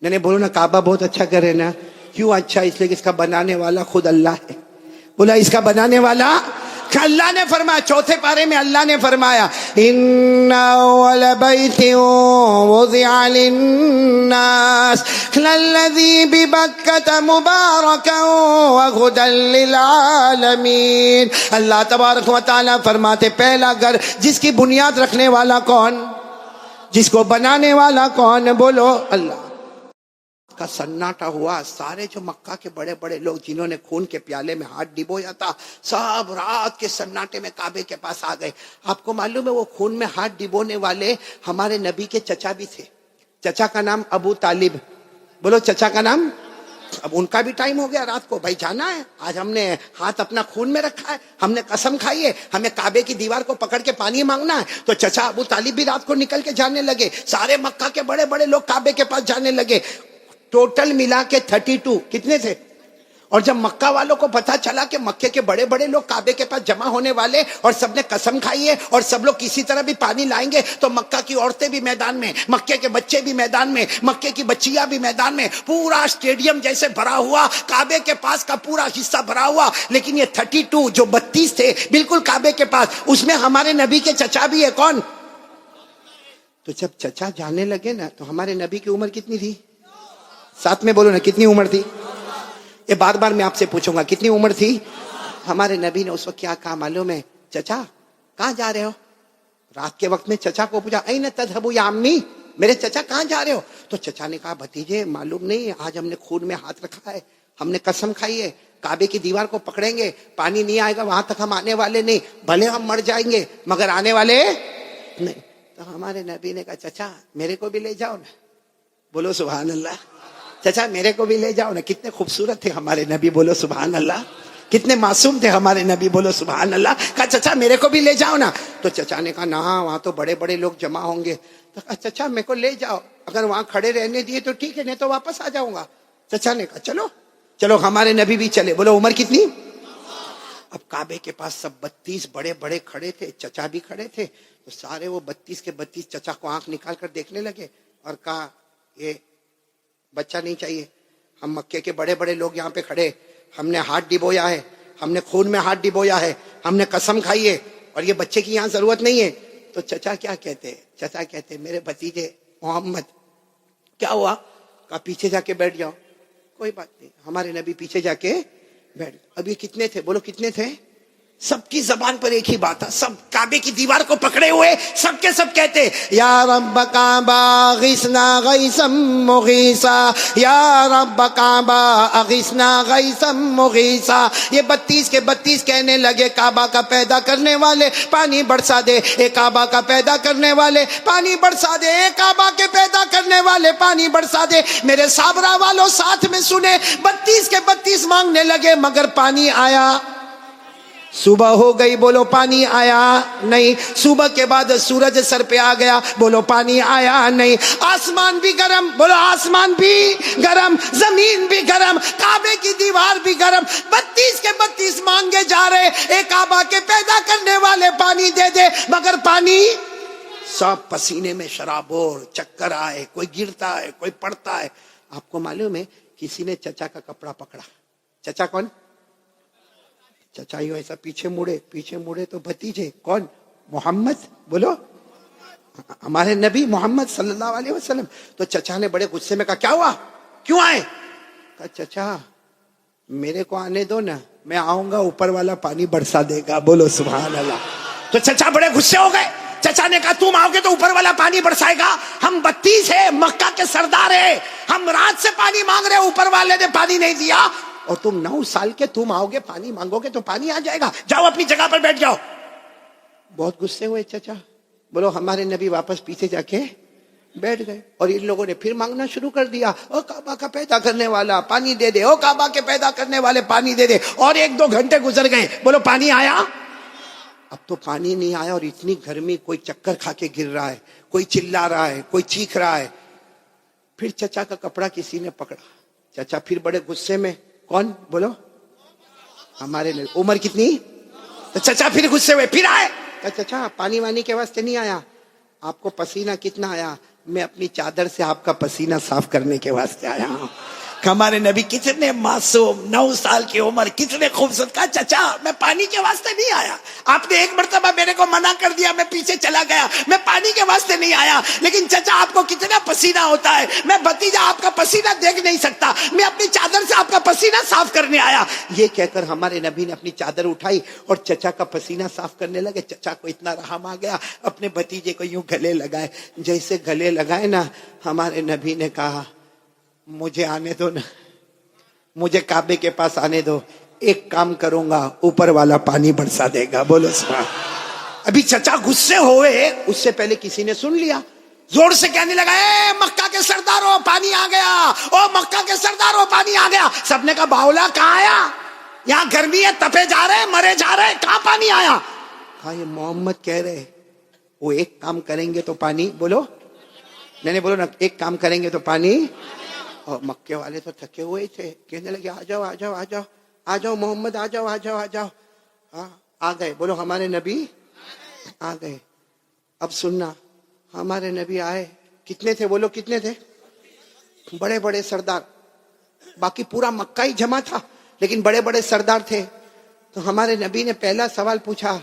نہیں بولو نا کعبہ بہت اچھا گھر ہے نا. کیوں اچھا؟ اس لیے کہ اس کا بنانے والا خود اللہ ہے. بولا اس کا بنانے والا اللہ نے فرمایا, 4 پارے میں اللہ نے فرمایا ان اول بیت وضع للناس للذی ببکۃ مبارکا وہدی للعالمین. اللہ تبارک و تعالی فرماتے پہلا گھر جس کی بنیاد رکھنے والا کون, جس کو بنانے والا کون؟ بولو اللہ. کا سناٹا ہوا, سارے جو مکہ کے بڑے بڑے لوگ جنہوں نے خون کے پیالے میں ہاتھ ڈبویا تھا سب رات کے سناٹے میں کعبے کے پاس آ گئے. آپ کو معلوم ہے وہ خون میں ہاتھ ڈبونے والے ہمارے نبی کے چچا بھی تھے. چچا کا نام ابو طالب, بولو چچا کا نام. اب ان کا بھی ٹائم ہو گیا رات کو، بھائی جانا ہے، آج ہم نے ہاتھ اپنا خون میں رکھا ہے، ہم نے قسم کھائی ہے، ہمیں کعبے کی دیوار کو پکڑ کے پانی مانگنا ہے. تو چچا ابو طالب بھی رات کو نکل کے جانے لگے، سارے مکہ کے بڑے بڑے لوگ کعبے کے پاس جانے لگے. ٹوٹل ملا کے 32 کتنے تھے؟ اور جب مکہ والوں کو پتا چلا کہ مکے کے بڑے بڑے لوگ کعبے کے پاس جمع ہونے والے اور سب نے قسم کھائی ہے اور سب لوگ کسی طرح بھی پانی لائیں گے، تو مکہ کی عورتیں بھی میدان میں، مکے کے بچے بھی میدان میں، مکے کی بچیاں بھی میدان میں، پورا اسٹیڈیم جیسے بھرا ہوا، کعبے کے پاس کا پورا حصہ بھرا ہوا. لیکن یہ 32 جو 32 تھے بالکل کعبے کے پاس، اس میں ہمارے نبی کے چچا بھی ہے. کون؟ تو جب چچا جانے لگے نا تو ہمارے نبی کی عمر کتنی تھی؟ ساتھ میں بولو نا، کتنی عمر تھی؟ یہ بار بار میں آپ سے پوچھوں گا کتنی عمر تھی؟ ہمارے نبی نے اس وقت کیا کہا معلوم ہے؟ چچا کہاں جا رہے ہو؟ رات کے وقت میں چچا کو پوچھا این تذهبوا یا امی، میرے چچا کہاں جا رہے ہو؟ تو چچا نے کہا بھتیجے معلوم نہیں، آج ہم نے خون میں ہاتھ رکھا ہے، ہم نے قسم کھائی ہے کعبے کی دیوار کو پکڑیں گے، پانی نہیں آئے گا وہاں تک ہم آنے والے نہیں، بھلے ہم مر جائیں گے مگر آنے والے نہیں. تو ہمارے نبی نے کہا چچا میرے کو بھی لے جاؤ نا. بولو سبحان اللہ. چچا میرے کو بھی لے جاؤ نا. کتنے خوبصورت تھے ہمارے نبی، بولو سبحان اللہ. کتنے معصوم تھے ہمارے نبی، بولو سبحان اللہ. کہا چچا میرے کو بھی لے جاؤ نا. تو چچا نے کہا نہ وہاں تو بڑے بڑے لوگ جمع ہوں گے. تو کہا چچا میرے کو لے جاؤ، اگر وہاں کھڑے رہنے دیے تو ٹھیک ہے، نہیں تو واپس آ جاؤں گا. چچا نے کہا چلو چلو. ہمارے نبی بھی چلے. بولو عمر کتنی؟ اب کعبے کے پاس سب 32 بڑے بڑے کھڑے تھے، چچا بھی کھڑے تھے. تو سارے وہ 32 کے 32 چچا کو آنکھ نکال کر دیکھنے لگے اور کہا یہ بچہ نہیں چاہیے، ہم مکے کے بڑے بڑے لوگ یہاں پہ کھڑے، ہم نے ہاتھ ڈبویا ہے، ہم نے خون میں ہاتھ ڈبویا ہے، ہم نے قسم کھائی ہے، اور یہ بچے کی یہاں ضرورت نہیں ہے. تو چچا کیا کہتے؟ چچا کہتے میرے بھتیجے محمد کیا ہوا؟ کہا پیچھے جا کے بیٹھ جاؤ. کوئی بات نہیں. ہمارے نبی پیچھے جا کے بیٹھ. اب یہ کتنے تھے؟ بولو کتنے تھے؟ سب کی زبان پر ایک ہی بات ہے، سب کعبے کی دیوار کو پکڑے ہوئے سب کے سب کہتے یا رب کعبہ اغثنا غیثا مغیثا، یا رب کعبہ اغثنا غیثا مغیثا. یہ 32 کے 32 کہنے لگے کعبہ کا پیدا کرنے والے پانی برسا دے، اے کعبہ کا پیدا کرنے والے پانی برسا دے، اے کعبہ کے پیدا کرنے والے پانی برسا دے. میرے صابرہ والوں ساتھ میں سنے، 32 کے 32 مانگنے لگے مگر پانی آیا. صبح ہو گئی، بولو پانی آیا نہیں. صبح کے بعد سورج سر پہ آ گیا، بولو پانی آیا نہیں. آسمان بھی گرم، بولو آسمان بھی گرم، زمین بھی گرم، کعبے کی دیوار بھی گرم. 32 کے 32 مانگے جا رہے، اے کعبہ کے پیدا کرنے والے پانی دے دے، مگر پانی سب پسینے میں شرابور، چکر آئے، کوئی گرتا ہے کوئی پڑتا ہے. آپ کو معلوم ہے کسی نے چچا کا کپڑا پکڑا. چچا کون؟ چچا یوں ایسا پیچھے مڑے تو بھتیجے کون؟ محمد. بولو ہمارے نبی محمد صلی اللہ علیہ وسلم. تو چچا نے بڑے غصے میں کہا کیا ہوا، کیوں آئے؟ کہا چچا میرے کو آنے دو نا، میں آؤں گا اوپر والا پانی برسا دے گا. بولو سبحان اللہ. تو چچا بڑے غصے ہو گئے. چچا نے کہا تم آؤ گے تو اوپر والا پانی برسائے گا؟ ہم 32 ہے، مکہ کے سردار ہیں، ہم رات سے پانی مانگ رہے، اوپر والے نے پانی نہیں دیا، اور تم 9 سال کے تم آؤ گے پانی مانگو گے تو پانی آ جائے گا، جاؤ اپنی جگہ پر بیٹھ جاؤ. بہت غصے ہوئے چچا. بولو ہمارے نبی واپس پیچھے جا کے بیٹھ گئے، اور ان لوگوں نے پھر مانگنا شروع کر دیا، او کعبہ کا پیدا کرنے والا پانی دے دے، او کعبہ کے پیدا کرنے والے پانی دے دے. اور 1-2 گھنٹے گزر گئے، بولو پانی آیا؟ اب تو پانی نہیں آیا، اور اتنی گرمی، کوئی چکر کھا کے گر رہا ہے، کوئی چلا رہا ہے، کوئی چیخ رہا ہے. پھر چچا کا کپڑا کسی نے پکڑا. چچا پھر بڑے غصے میں، کون؟ بولو ہمارے نبی. عمر کتنی؟ تو چچا پھر غصے ہوئے، پھر آئے. چچا پانی وانی کے واسطے نہیں آیا، آپ کو پسینہ کتنا آیا؟ میں اپنی چادر سے آپ کا پسینہ صاف کرنے کے واسطے آیا ہوں. ہمارے نبی کتنے معصوم، 9 سال کی عمر، کتنے خوبصورت. کہا چچا میں پانی کے واسطے نہیں آیا، آپ نے ایک مرتبہ میرے کو منع کر دیا، میں پیچھے چلا گیا، میں پانی کے واسطے نہیں آیا. لیکن چچا آپ کو کتنا پسینہ ہوتا ہے، میں بھتیجا آپ کا پسینہ دیکھ نہیں سکتا، میں اپنی چادر سے آپ کا پسینہ صاف کرنے آیا. یہ کہہ کر ہمارے نبی نے اپنی چادر اٹھائی اور چچا کا پسینہ صاف کرنے لگے. چچا کو اتنا رحم آ گیا، اپنے بھتیجے کو یوں گلے لگائے. جیسے گلے لگائے نا، ہمارے نبی نے کہا مجھے آنے دو نا، مجھے کعبے کے پاس آنے دو، ایک کام کروں گا، اوپر والا پانی برسا دے گا. بولو سبحان. ابھی چچا غصے ہوئے، اس سے پہلے کسی نے سن لیا. زور سے کہنے لگا اے مکہ کے سرداروں پانی آ گیا، او مکہ کے سرداروں پانی آ گیا. سب نے کہا باولا کہاں آیا؟ یہاں گرمی ہے، تپے جا رہے، مرے جا رہے، کہاں پانی آیا؟ کہا یہ محمد کہہ رہے وہ ایک کام کریں گے تو پانی، بولو نہیں بولو نا، ایک کام کریں گے تو پانی. اور مکے والے تو تھکے ہوئے تھے، کہنے لگے آ جاؤ آ جاؤ آ جاؤ آ جاؤ محمد آ جاؤ آ جاؤ آ جاؤ. ہاں آ گئے، بولو ہمارے نبی آ گئے. اب سننا، ہمارے نبی آئے، کتنے تھے بولو کتنے تھے؟ بڑے بڑے سردار، باقی پورا مکہ ہی جمع تھا لیکن بڑے بڑے سردار تھے. تو ہمارے نبی نے پہلا سوال پوچھا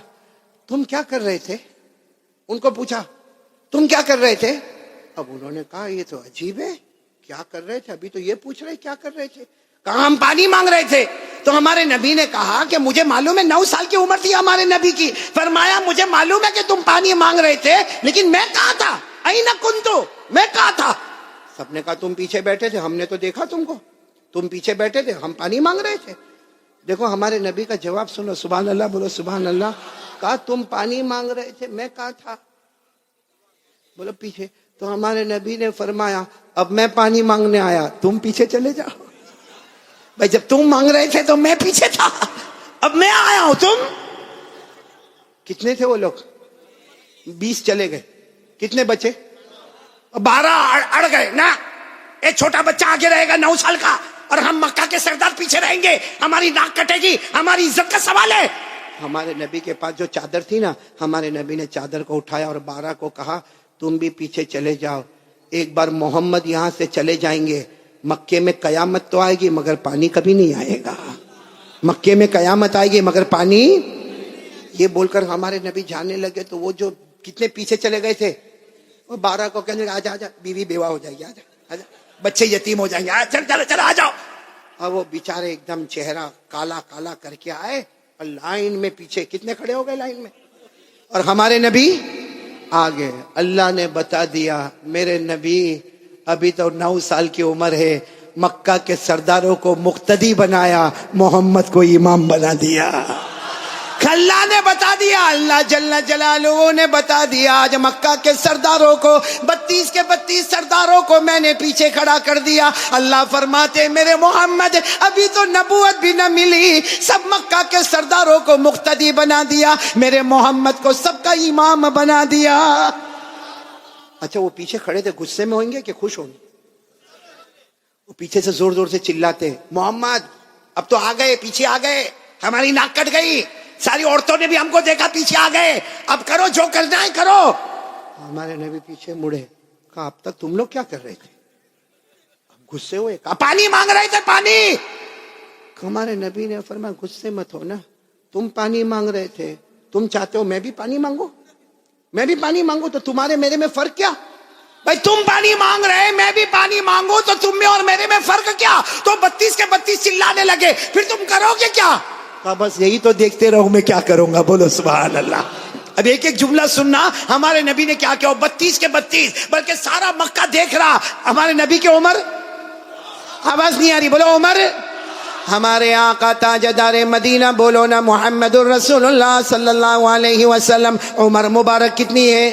تم کیا کر رہے تھے؟ ان کو پوچھا تم کیا کر رہے تھے؟ اب انہوں نے کہا یہ تو عجیب ہے، کیا کر رہے تھے؟ ابھی تو یہ پوچھ رہے کیا کر رہے تھے. کہا ہم پانی مانگ رہے تھے. تو ہمارے نبی نے کہا کہ مجھے معلوم ہے 9 سال کی عمر تھی ہمارے نبی کی. فرمایا مجھے معلوم ہے کہ تم پانی مانگ رہے تھے لیکن میں کہاں تھا؟ این کنتو، میں کہاں تھا؟ سب نے کہا تم پیچھے بیٹھے تھے، ہم نے تو دیکھا تم کو، تم پیچھے بیٹھے تھے، ہم پانی مانگ رہے تھے. دیکھو ہمارے نبی کا جواب سنو، سبحان اللہ بولو سبحان اللہ. کہا تم پانی مانگ رہے تھے، میں کہاں تھا؟ بولو پیچھے. تو ہمارے نبی نے فرمایا اب میں پانی مانگنے آیا، تم پیچھے چلے جاؤ. بھائی جب تم مانگ رہے تھے تو میں پیچھے تھا، اب میں آیا ہوں. تم کتنے تھے وہ لوگ؟ 20 چلے گئے، کتنے بچے؟ 12 اڑ گئے نا. ایک چھوٹا بچہ آگے رہے گا 9 سال کا، اور ہم مکہ کے سردار پیچھے رہیں گے، ہماری ناک کٹے گی، ہماری عزت کا سوال ہے. ہمارے نبی کے پاس جو چادر تھی نا، ہمارے نبی نے چادر کو اٹھایا اور 12 کو کہا تم بھی پیچھے چلے جاؤ. ایک بار محمد یہاں سے چلے جائیں گے، مکے میں قیامت تو آئے گی مگر پانی کبھی نہیں آئے گا. مکے میں قیامت آئے گی مگر پانی. یہ بول کر ہمارے نبی جانے لگے تو وہ جو کتنے پیچھے چلے گئے تھے وہ 12 کو کہنے لگے آجا آجا، بیوی بیوہ ہو جائے گی، آجا آجا، بچے یتیم ہو جائیں گے، چل چل چل آ جاؤ. اور وہ بیچارے ایک دم چہرہ کالا کالا کر کے آئے اور لائن میں پیچھے کتنے کھڑے ہو گئے لائن میں. اور ہمارے نبی آگے. اللہ نے بتا دیا میرے نبی ابھی تو 9 سال کی عمر ہے، مکہ کے سرداروں کو مقتدی بنایا، محمد کو امام بنا دیا. اللہ نے بتا دیا، اللہ جل جلالہ نے بتا دیا. آج مکہ کے سرداروں کو 32 کے 32 سرداروں کو میں نے پیچھے کھڑا کر دیا. اللہ فرماتے میرے محمد ابھی تو نبوت بھی نہ ملی، سب مکہ کے سرداروں کو مقتدی بنا دیا، میرے محمد کو سب کا امام بنا دیا. اچھا وہ پیچھے کھڑے تھے غصے میں ہوئیں گے کہ خوش ہوں گے؟ وہ پیچھے سے زور زور سے چلاتے محمد اب تو آ گئے، پیچھے آ گئے، ہماری ناک کٹ گئی، ساری عورتوں نے بھی ہم کو دیکھا پیچھے آ گئے، اب کرو جو کرنا ہے کرو. ہمارے نبی پیچھے مڑے، کہا اب تک تم لوگ کیا کر رہے تھے؟ غصے ہوئے، کہا پانی مانگ رہے تھے پانی. ہمارے نبی نے فرمایا غصے مت ہو نا، تم پانی مانگ رہے تھے، تم چاہتے ہو میں بھی پانی مانگوں، میں بھی پانی مانگوں، تو تمہارے میرے میں فرق کیا؟ بھائی تم پانی مانگ رہے میں بھی پانی مانگوں تو تم میں اور میرے میں فرق کیا؟ تو 32 کے 32 چلانے لگے، پھر تم کرو گے کیا؟ بس یہی تو دیکھتے رہو میں کیا کروں گا. بولو سبحان اللہ. اب ایک ایک جملہ سننا ہمارے نبی نے کیا کیا. 32 کے 32 بلکہ سارا مکہ دیکھ رہا. ہمارے نبی کی عمر، آواز نہیں آ رہی، بولو عمر. ہمارے آقا تاجدار مدینہ، بولو نا محمد الرسول اللہ صلی اللہ علیہ وسلم، عمر مبارک کتنی ہے؟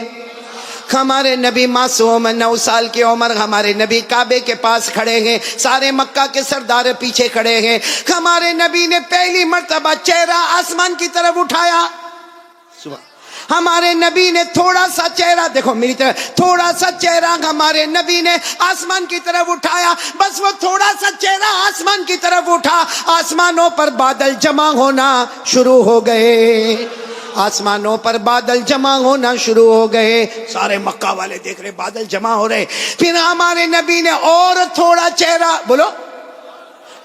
ہمارے نبی معصوم 9 سال کی عمر. ہمارے نبی کعبے کے پاس کھڑے ہیں، سارے مکہ کے سردار پیچھے کھڑے ہیں. ہمارے نبی نے پہلی مرتبہ چہرہ آسمان کی طرف اٹھایا. ہمارے نبی نے تھوڑا سا چہرہ، دیکھو میری طرف، تھوڑا سا چہرہ ہمارے نبی نے آسمان کی طرف اٹھایا. بس وہ تھوڑا سا چہرہ آسمان کی طرف اٹھا، آسمانوں پر بادل جمع ہونا شروع ہو گئے، آسمانوں پر بادل جمع ہونا شروع ہو گئے. سارے مکہ والے دیکھ رہے بادل جمع ہو رہے. پھر ہمارے نبی نے اور تھوڑا چہرہ، بولو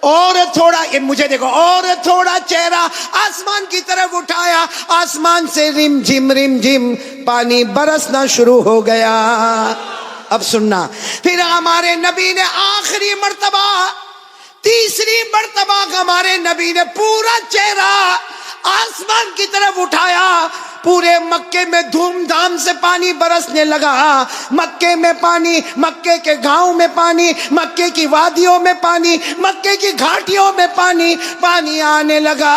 اور تھوڑا، یہ مجھے دیکھو، اور تھوڑا چہرہ آسمان کی طرف اٹھایا. آسمان سے رم جھم پانی برسنا شروع ہو گیا. اب سننا، پھر ہمارے نبی نے آخری مرتبہ، تیسری مرتبہ ہمارے نبی نے پورا چہرہ آسمان کی طرف اٹھایا. پورے مکے میں دھوم دھام سے پانی برسنے لگا. مکے میں پانی، مکے کے گاؤں میں پانی، مکے کی وادیوں میں پانی، مکے کی گھاٹیوں میں پانی، پانی آنے لگا.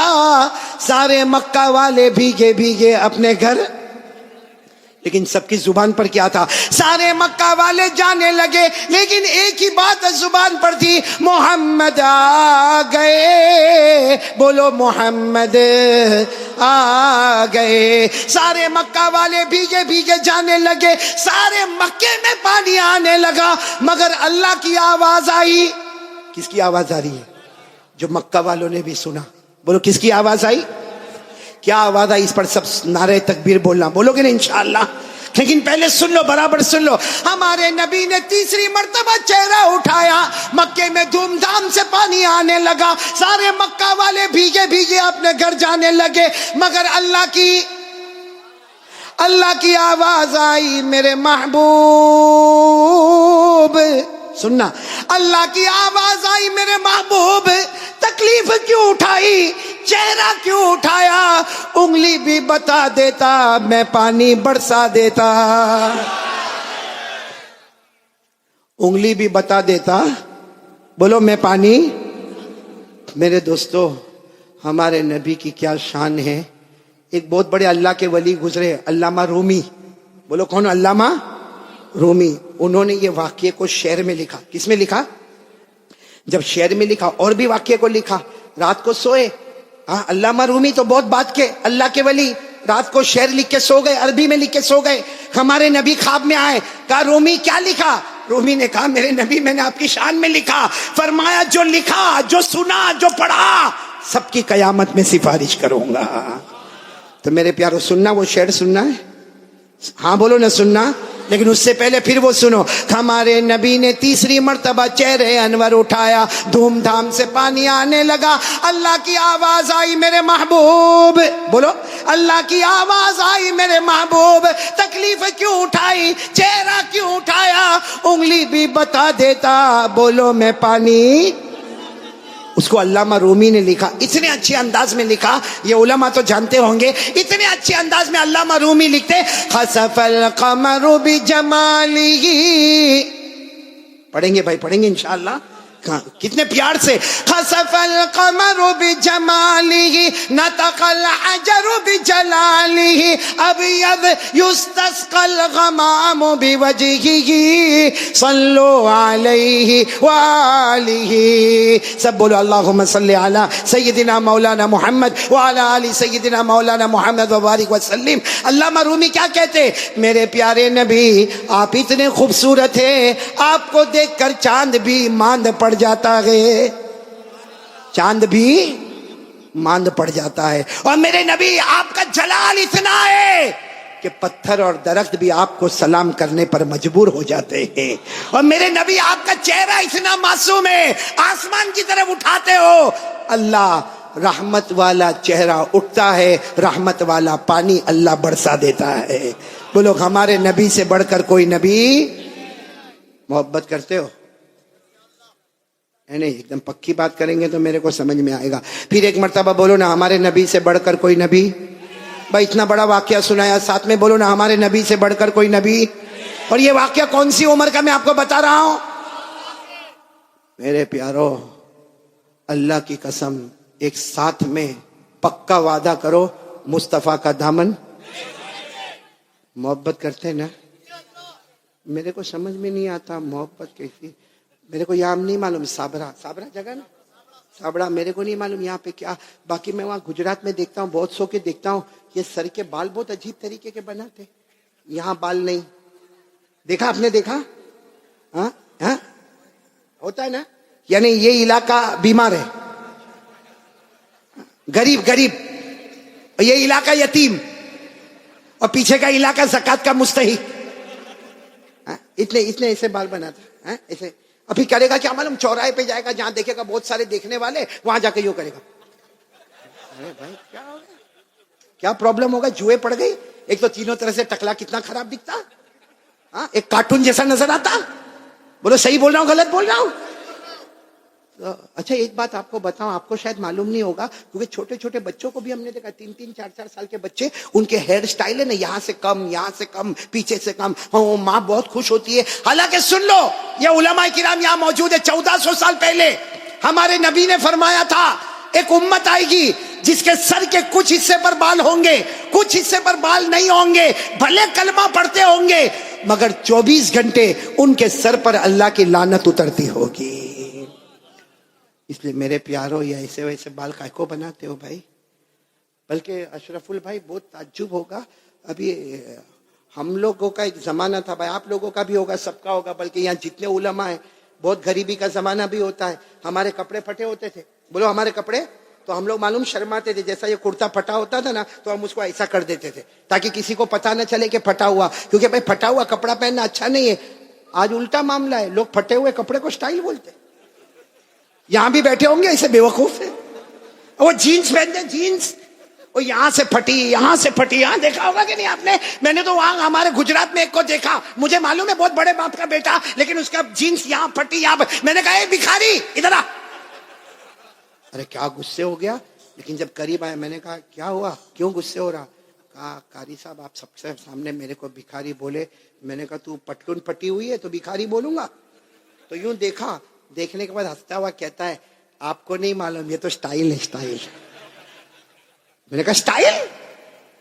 سارے مکہ والے بھیگے بھیگے اپنے گھر. لیکن سب کی زبان پر کیا تھا؟ سارے مکہ والے جانے لگے لیکن ایک ہی بات زبان پر تھی، محمد آ گئے، بولو محمد آ گئے۔ سارے مکہ والے بھیگے بھیگے جانے لگے، سارے مکے میں پانی آنے لگا، مگر اللہ کی آواز آئی۔ کس کی آواز آ رہی ہے؟ جو مکہ والوں نے بھی سنا۔ بولو کس کی آواز آئی؟ کیا آواز آئی؟ اس پر سب نعرہ تکبیر بولنا، بولو گے نا انشاءاللہ؟ لیکن پہلے سن لو، برابر سن لو۔ ہمارے نبی نے تیسری مرتبہ چہرہ اٹھایا، مکے میں دھوم دھام سے پانی آنے لگا، سارے مکہ والے بھیگے بھیگے اپنے گھر جانے لگے، مگر اللہ کی آواز آئی، میرے محبوب، سننا، اللہ کی آواز آئی، میرے محبوب تکلیف کیوں اٹھائی، چہرہ کیوں اٹھایا، انگلی بھی بتا دیتا میں پانی برسا دیتا، انگلی بھی بتا دیتا، بولو میں پانی۔ میرے دوستو، ہمارے نبی کی کیا شان ہے۔ ایک بہت بڑے اللہ کے ولی گزرے، علامہ رومی، بولو کون؟ علامہ رومی۔ انہوں نے یہ واقعے کو شعر میں لکھا۔ کس میں لکھا؟ جب شعر میں لکھا اور بھی واقعے کو لکھا، رات کو سوئے۔ ہاں، علامہ رومی تو بہت بات کے اللہ کے ولی، رات کو شعر لکھ کے سو گئے، عربی میں لکھ کے سو گئے۔ ہمارے نبی خواب میں آئے، کہا رومی کیا لکھا؟ رومی نے کہا میرے نبی میں نے آپ کی شان میں لکھا، فرمایا جو لکھا، جو سنا، جو پڑھا، سب کی قیامت میں سفارش کروں گا۔ تو میرے پیارو سننا، وہ شعر سننا ہے؟ ہاں بولو نہ سننا۔ لیکن اس سے پہلے پھر وہ سنو، ہمارے نبی نے تیسری مرتبہ چہرے انور اٹھایا، دھوم دھام سے پانی آنے لگا، اللہ کی آواز آئی، میرے محبوب، بولو اللہ کی آواز آئی، میرے محبوب تکلیف کیوں اٹھائی، چہرہ کیوں اٹھایا، انگلی بھی بتا دیتا، بولو میں پانی۔ اس کو علامہ رومی نے لکھا، اتنے اچھے انداز میں لکھا، یہ علماء تو جانتے ہوں گے، اتنے اچھے انداز میں علامہ رومی لکھتے، خسف القمر بجمالہ، پڑھیں گے بھائی، پڑھیں گے انشاءاللہ، کتنے پیار سے، خسف القمر بجمالہ نطق الحجر بجلالہ ابیض یستسقى الغمام بوجہہ صلو علیہ وآلہ، سب بولو اللہم صلی علی سیدنا مولانا محمد وعلی آل سیدنا مولانا محمد وبارک وسلم۔ علامہ رومی کیا کہتے؟ میرے پیارے نبی آپ اتنے خوبصورت ہیں، آپ کو دیکھ کر چاند بھی ماند پڑ جاتا ہے، چاند بھی ماند پڑ جاتا ہے، اور میرے نبی آپ کا جلال اتنا ہے کہ پتھر اور درخت بھی آپ کو سلام کرنے پر مجبور ہو جاتے ہیں، اور میرے نبی آپ کا چہرہ اتنا معصوم ہے، آسمان کی طرف اٹھاتے ہو، اللہ رحمت والا چہرہ اٹھتا ہے، رحمت والا پانی اللہ برسا دیتا ہے۔ بولو ہمارے نبی سے بڑھ کر کوئی نبی؟ محبت کرتے ہو؟ نہیں، ایک دم پکی بات کریں گے تو میرے کو سمجھ میں آئے گا۔ پھر ایک مرتبہ بولو نا، ہمارے نبی سے بڑھ کر کوئی نبی؟ بھائی اتنا بڑا واقعہ سنایا، ساتھ میں بولو نا، ہمارے نبی سے بڑھ کر کوئی نبی؟ اور یہ واقعہ کون سی عمر کا میں آپ کو بتا رہا ہوں؟ میرے پیارو، اللہ کی قسم، ایک ساتھ میں پکا وعدہ کرو، مصطفیٰ کا دامن۔ محبت کرتے نا؟ میرے کو سمجھ میں نہیں آتا محبت کیسی، میرے کو یہاں نہیں معلوم، صابرہ جگہ نا، صابرہ میرے کو نہیں معلوم یہاں پہ کیا، باقی میں وہاں گجرات میں دیکھتا ہوں، بہت سو کے دیکھتا ہوں، یہ سر کے بال بہت عجیب طریقے کے بناتے، یہاں بال نہیں دیکھا؟ آپ نے دیکھا؟ ہاں ہاں ہوتا ہے نا، یعنی یہ علاقہ بیمار ہے، غریب، یہ علاقہ یتیم، اور پیچھے کا علاقہ زکات کا مستحق، اتنے ایسے بال بناتا، ایسے۔ ابھی کرے گا کیا معلوم، چوراہے پہ جائے گا، جہاں دیکھے گا بہت سارے دیکھنے والے، وہاں جا کے یوں کرے گا۔ ارے بھائی کیا ہو گیا، کیا پرابلم ہوگا؟ جوئے پڑ گئی؟ ایک تو تینوں طرح سے ٹکلا کتنا خراب دکھتا، ایک کارٹون جیسا نظر آتا۔ بولو صحیح بول رہا ہوں غلط بول رہا ہوں؟ اچھا ایک بات آپ کو بتاؤں، آپ کو شاید معلوم نہیں ہوگا، کیونکہ چھوٹے چھوٹے بچوں کو بھی ہم نے دیکھا، 3 4 سال کے بچے، ان کے ہیئر سٹائل ہے نا، یہاں سے کم، یہاں سے کم، پیچھے سے کم، ماں بہت خوش ہوتی ہے۔ حالانکہ سن لو، یہ علماء کرام یہاں موجود ہے، 1400 سال پہلے ہمارے نبی نے فرمایا تھا ایک امت آئے گی جس کے سر کے کچھ حصے پر بال ہوں گے, کچھ حصے پر بال نہیں ہوں گے, بھلے کلمہ پڑھتے ہوں گے, مگر 24 گھنٹے ان کے سر پر اللہ کی لعنت اترتی ہوگی. اس لیے میرے پیارو, یہ ایسے ویسے بال کائے کو بناتے ہو بھائی؟ بلکہ اشرف البھائی بہت تعجب ہوگا, ابھی ہم لوگوں کا ایک زمانہ تھا بھائی, آپ لوگوں کا بھی ہوگا, سب کا ہوگا, بلکہ یہاں جتنے علماء ہیں بہت غریبی کا زمانہ بھی ہوتا ہے. ہمارے کپڑے پھٹے ہوتے تھے, بولو ہمارے کپڑے, تو ہم لوگ معلوم شرماتے تھے, جیسا یہ کرتا پھٹا ہوتا تھا نا تو ہم اس کو ایسا کر دیتے تھے تاکہ کسی کو پتا نہ چلے کہ پھٹا ہوا, کیونکہ بھائی پھٹا ہوا کپڑا پہننا اچھا نہیں ہے. آج الٹا معاملہ ہے, لوگ پھٹے ہوئے کپڑے کو سٹائل بولتے. یہاں بھی بیٹھے ہوں گے ایسے بیوقوف ہیں, وہ جینز پہنتے, جینز وہ یہاں سے پھٹی, یہاں سے پھٹی. یہاں دیکھا ہوگا کہ نہیں آپ نے, میں نے تو وہاں ہمارے گجرات میں ایک کو دیکھا, مجھے معلوم ہے بہت بڑے باپ کا بیٹا, لیکن اس کا جینز یہاں پھٹی, یہاں. میں نے کہا اے بھکاری ادھر آ. ارے کیا غصے ہو گیا, لیکن جب قریب آیا میں نے کہا کیا ہوا, کیوں غصے ہو رہا؟ کہا قاری صاحب آپ سب سے سامنے میرے کو بھکاری بولے. میں نے کہا تو پٹلون پھٹی ہوئی ہے تو بھکاری بولوں گا؟ تو یوں دیکھا, دیکھنے کے بعد ہنستا ہوا کہتا ہے آپ کو نہیں معلوم, یہ تو سٹائل ہے, سٹائل. میں نے کہا سٹائل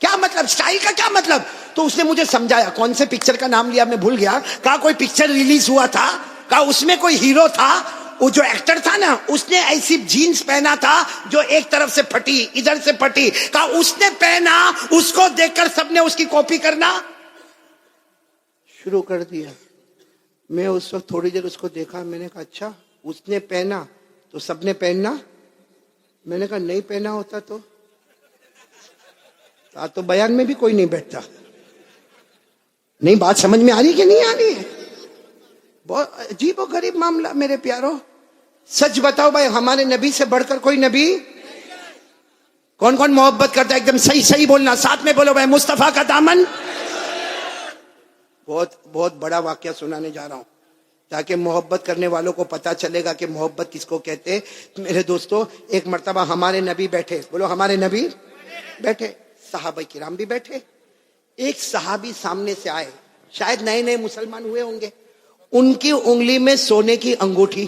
کیا مطلب, سٹائل کا کیا مطلب؟ تو اس نے مجھے سمجھایا, کون سے پکچر کا نام لیا میں بھول گیا. کہا کوئی پکچر ریلیز ہوا تھا, کہا اس میں کوئی ہیرو تھا, وہ جو ایکٹر تھا نا اس نے ایسی جینز پہنا تھا جو ایک طرف سے پھٹی, ادھر سے پھٹی. کہا اس نے پہنا, اس کو دیکھ کر سب نے اس کی کاپی کرنا شروع کر دیا. میں اس وقت تھوڑی دیر اس کو دیکھا, میں نے کہا اچھا اس نے پہنا تو سب نے پہننا؟ میں نے کہا نہیں پہنا ہوتا تو بیان میں بھی کوئی نہیں بیٹھتا. نہیں بات سمجھ میں آ رہی کہ نہیں آ رہی ہے؟ بہت عجیب و غریب معاملہ میرے پیارو. سچ بتاؤ بھائی, ہمارے نبی سے بڑھ کر کوئی نبی؟ کون کون محبت کرتا ہے؟ ایک دم صحیح صحیح بولنا, ساتھ میں بولو بھائی, مصطفیٰ کا دامن. بہت بڑا واقعہ سنانے جا رہا ہوں تاکہ محبت کرنے والوں کو پتا چلے گا کہ محبت کس کو کہتے ہیں. میرے دوستو, ایک مرتبہ ہمارے نبی بیٹھے, بولو ہمارے نبی بیٹھے, صحابہ کرام بھی بیٹھے. ایک صحابی سامنے سے آئے, شاید نئے نئے مسلمان ہوئے ہوں گے. ان کی انگلی میں سونے کی انگوٹھی,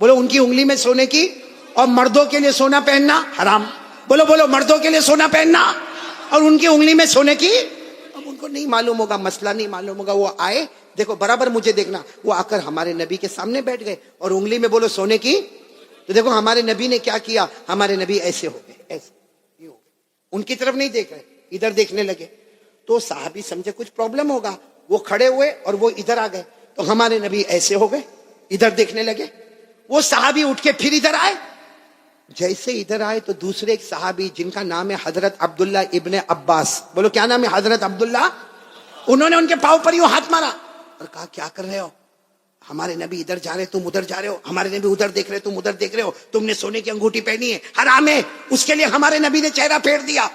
بولو ان کی انگلی میں سونے کی, اور مردوں کے لیے سونا پہننا حرام. بولو بولو, مردوں کے لیے سونا پہننا, اور ان کی انگلی میں سونے کی. اب ان کو نہیں معلوم ہوگا, مسئلہ نہیں معلوم ہوگا, وہ آئے, دیکھو برابر مجھے دیکھنا, وہ آ کر ہمارے نبی کے سامنے بیٹھ گئے اور انگلی میں بولو سونے کی. تو دیکھو ہمارے نبی نے کیا کیا, ہمارے نبی ایسے ہو گئے, ایسے ہو گئے, ان کی طرف نہیں دیکھ رہے, ادھر دیکھنے لگے. تو صحابی سمجھے کچھ پرابلم ہوگا, وہ کھڑے ہوئے اور وہ ادھر آ گئے. تو ہمارے نبی ایسے ہو گئے, ادھر دیکھنے لگے. وہ صحابی اٹھ کے پھر ادھر آئے. جیسے ادھر آئے تو دوسرے ایک صحابی جن کا نام ہے حضرت عبداللہ ابن عباس, بولو کیا نام ہے؟ حضرت عبداللہ. انہوں نے ان کے پاؤں پر یوں ہاتھ مارا اور کہا کیا کر رہے ہو؟ ہمارے نبی ادھر جا رہے تم ادھر جا رہے ہو, ہمارے نبی ادھر دیکھ رہے تم ادھر دیکھ رہے ہو, تم نے سونے کی انگوٹھی پہنی ہے, حرام ہے, اس کے لیے ہمارے نبی نے چہرہ پھیر دیا.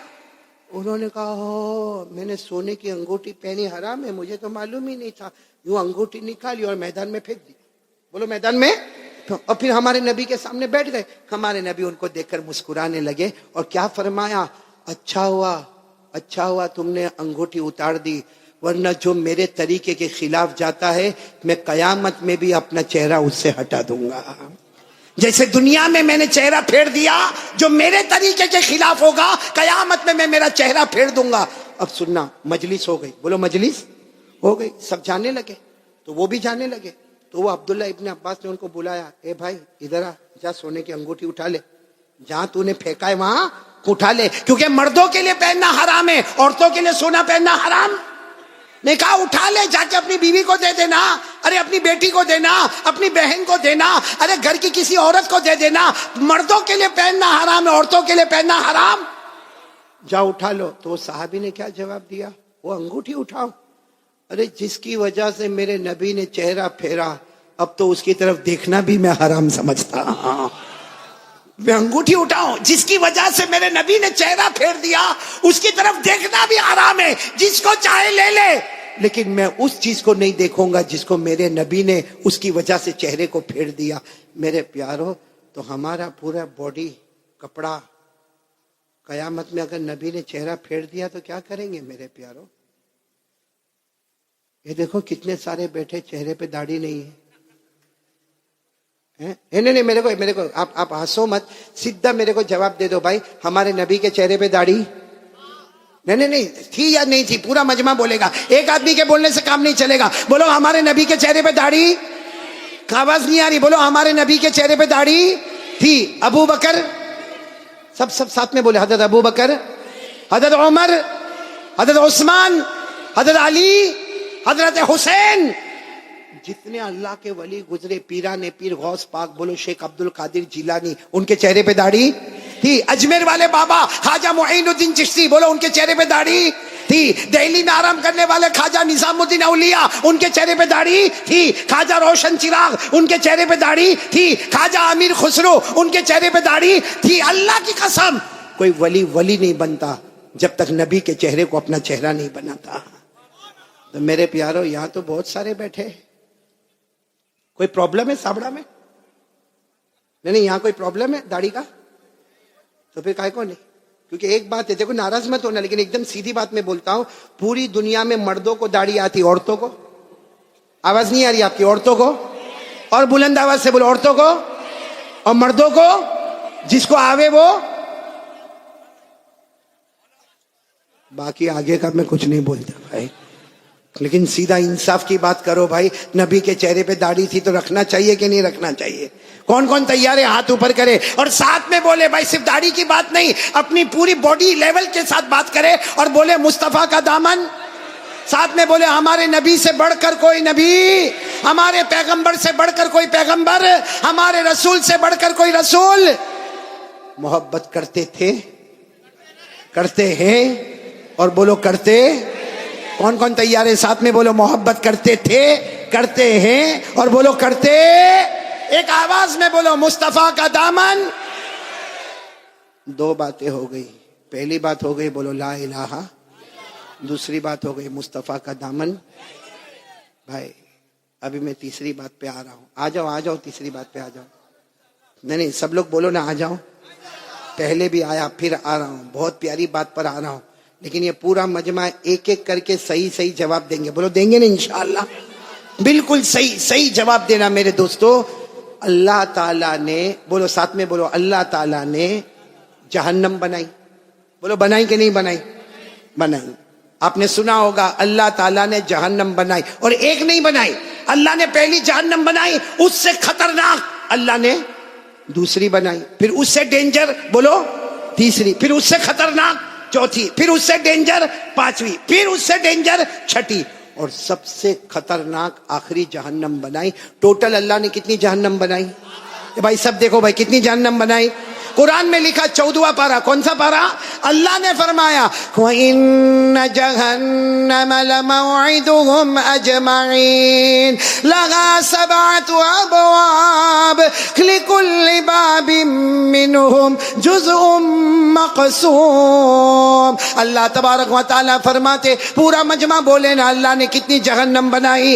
انہوں نے کہا میں نے سونے کی انگوٹھی پہنی حرام ہے, مجھے تو معلوم ہی نہیں تھا. یوں انگوٹھی نکالی اور میدان میں پھینک دی, بولو میدان میں. اور پھر ہمارے نبی کے سامنے بیٹھ گئے. ہمارے نبی ان کو دیکھ کر مسکرانے لگے اور کیا فرمایا, اچھا ہوا تم نے انگوٹھی اتار دی, ورنہ جو میرے طریقے کے خلاف جاتا ہے میں قیامت میں بھی اپنا چہرہ اس سے ہٹا دوں گا. جیسے دنیا میں نے چہرہ پھیر دیا, جو میرے طریقے کے خلاف ہوگا قیامت میں میرا چہرہ پھیر دوں گا. اب سننا, مجلس ہو گئی, بولو مجلس ہو گئی, سب جانے لگے. تو وہ بھی جانے لگے. تو وہ عبداللہ ابن عباس نے ان کو بلایا, اے بھائی ادھر آ, جا سونے کی انگوٹھی اٹھا لے, جہاں تو نے پھینکا ہے وہاں اٹھا لے, کیونکہ مردوں کے لیے پہننا حرام ہے, عورتوں کے لیے سونا پہننا حرام. نے کہا اٹھا لے, جا کے اپنی بیوی کو دے دینا, ارے اپنی بیٹی کو دینا, اپنی بہن کو دینا, ارے گھر کی کسی عورت کو دے دینا. مردوں کے لیے پہننا حرام ہے, عورتوں کے لیے پہننا حرام. جا اٹھا لو. تو وہ صحابی نے کیا جواب دیا, وہ انگوٹھی اٹھاؤ. ارے جس کی وجہ سے میرے نبی نے چہرہ پھیرا, اب تو اس کی طرف دیکھنا بھی میں حرام سمجھتا. میں انگوٹھی اٹھاؤں, جس کی وجہ سے میرے نبی نے چہرہ پھیر دیا, اس کی طرف دیکھنا بھی حرام ہے. جس کو چاہے لے لے, لیکن میں اس چیز کو نہیں دیکھوں گا جس کو میرے نبی نے اس کی وجہ سے چہرے کو پھیر دیا. میرے پیارو, تو ہمارا پورا باڈی کپڑا قیامت میں اگر نبی نے چہرہ پھیر دیا تو کیا کریں گے میرے پیارو؟ یہ دیکھو کتنے سارے بیٹھے چہرے پہ داڑھی نہیں ہے. نہیں میرے کو آپ ہنسو مت, سیدھا میرے کو جواب دے دو بھائی, ہمارے نبی کے چہرے پہ داڑھی نہیں تھی یا نہیں تھی؟ پورا مجمع بولے گا, ایک آدمی کے بولنے سے کام نہیں چلے گا. بولو ہمارے نبی کے چہرے پہ داڑھی, آواز نہیں آ رہی, بولو ہمارے نبی کے چہرے پہ داڑھی تھی. ابو بکر, سب ساتھ میں بولے, حضرت ابو بکر, حضرت عمر, حضرت عثمان, حضرت علی, حضرت حسین, جتنے اللہ کے ولی گزرے, پیران پیر غوث پاک, بولو شیخ عبد القادر جیلانی, ان کے چہرے پہ داڑھی تھی. اجمیر والے بابا خواجہ معین الدین چشتی, بولو ان کے چہرے پہ داڑھی تھی. دہلی میں آرام کرنے والے خواجہ نظام الدین اولیاء, ان کے چہرے پہ داڑھی تھی. خواجہ روشن چراغ, ان کے چہرے پہ داڑھی تھی. خواجہ امیر خسرو, ان کے چہرے پہ داڑھی تھی. اللہ کی قسم, کوئی ولی نہیں بنتا جب تک نبی کے چہرے کو اپنا چہرہ نہیں بناتا. تو میرے پیارو, یہاں تو بہت سارے بیٹھے, کوئی پرابلم ہے سابڑا میں؟ نہیں, یہاں کوئی پرابلم ہے داڑھی کا؟ تو پھر کائے کو نہیں. کیونکہ ایک بات ہے, دیکھو ناراض مت ہونا, لیکن ایک دم سیدھی بات میں بولتا ہوں, پوری دنیا میں مردوں کو داڑھی آتی, عورتوں کو آواز نہیں آ رہی آپ کی, عورتوں کو, اور بلند آواز سے بولو, عورتوں کو اور مردوں کو, جس کو آوے وہ. باقی آگے کا میں کچھ نہیں بولتا بھائی, لیکن سیدھا انصاف کی بات کرو بھائی. نبی کے چہرے پہ داڑھی تھی تو رکھنا چاہیے کہ نہیں رکھنا چاہیے؟ کون کون تیار ہے ہاتھ اوپر کرے, اور ساتھ میں بولے بھائی صرف داڑھی کی بات نہیں, اپنی پوری باڈی لیول کے ساتھ بات کرے اور بولے مصطفیٰ کا دامن. ساتھ میں بولے ہمارے نبی سے بڑھ کر کوئی نبی, ہمارے پیغمبر سے بڑھ کر کوئی پیغمبر, ہمارے رسول سے بڑھ کر کوئی رسول. محبت کرتے تھے, کرتے ہیں, اور بولو کرتے. کون کون تیار ہے ساتھ میں بولو محبت کرتے تھے, کرتے ہیں, اور بولو کرتے. ایک آواز میں بولو مصطفیٰ کا دامن. دو باتیں ہو گئی. پہلی بات ہو گئی بولو لا الہ, دوسری بات ہو گئی مصطفیٰ کا دامن. بھائی ابھی میں تیسری بات پہ آ رہا ہوں. آ جاؤ تیسری بات پہ آ جاؤ. نہیں سب لوگ بولو نا, آ جاؤ. پہلے بھی آیا, پھر آ رہا ہوں, بہت پیاری بات پر آ رہا ہوں. لیکن یہ پورا مجمع ایک ایک کر کے صحیح جواب دیں گے. بولو دیں گے نا انشاءاللہ؟ بالکل صحیح جواب دینا میرے دوستو. اللہ تعالیٰ نے, بولو ساتھ میں بولو, اللہ تعالیٰ نے جہنم بنائی. بولو بنائی کہ نہیں بنائی؟ بنائی. آپ نے سنا ہوگا اللہ تعالیٰ نے جہنم بنائی, اور ایک نہیں بنائی. اللہ نے پہلی جہنم بنائی, اس سے خطرناک اللہ نے دوسری بنائی, پھر اس سے ڈینجر بولو تیسری, پھر اس سے خطرناک چوتھی, پھر اس سے ڈینجر پانچویں, پھر اس سے ڈینجر چھٹی, اور سب سے خطرناک آخری جہنم بنائی. ٹوٹل اللہ نے کتنی جہنم بنائی بھائی؟ سب دیکھو بھائی, کتنی جہنم بنائی. قرآن میں لکھا 14واں پارہ, کون سا پارہ؟ اللہ نے فرمایا وَإِنَّ جَهَنَّمَ لَمَوْعِدُهُمْ أَجْمَعِينَ لَهَا 7 أَبْوَابٍ لِكُلِّ بَابٍ مِّنْهُمْ جُزْءٌ مَّقْسُومٌ. اللہ تبارک و تعالیٰ فرماتے, پورا مجمع بولے نا, اللہ نے کتنی جہنم بنائی.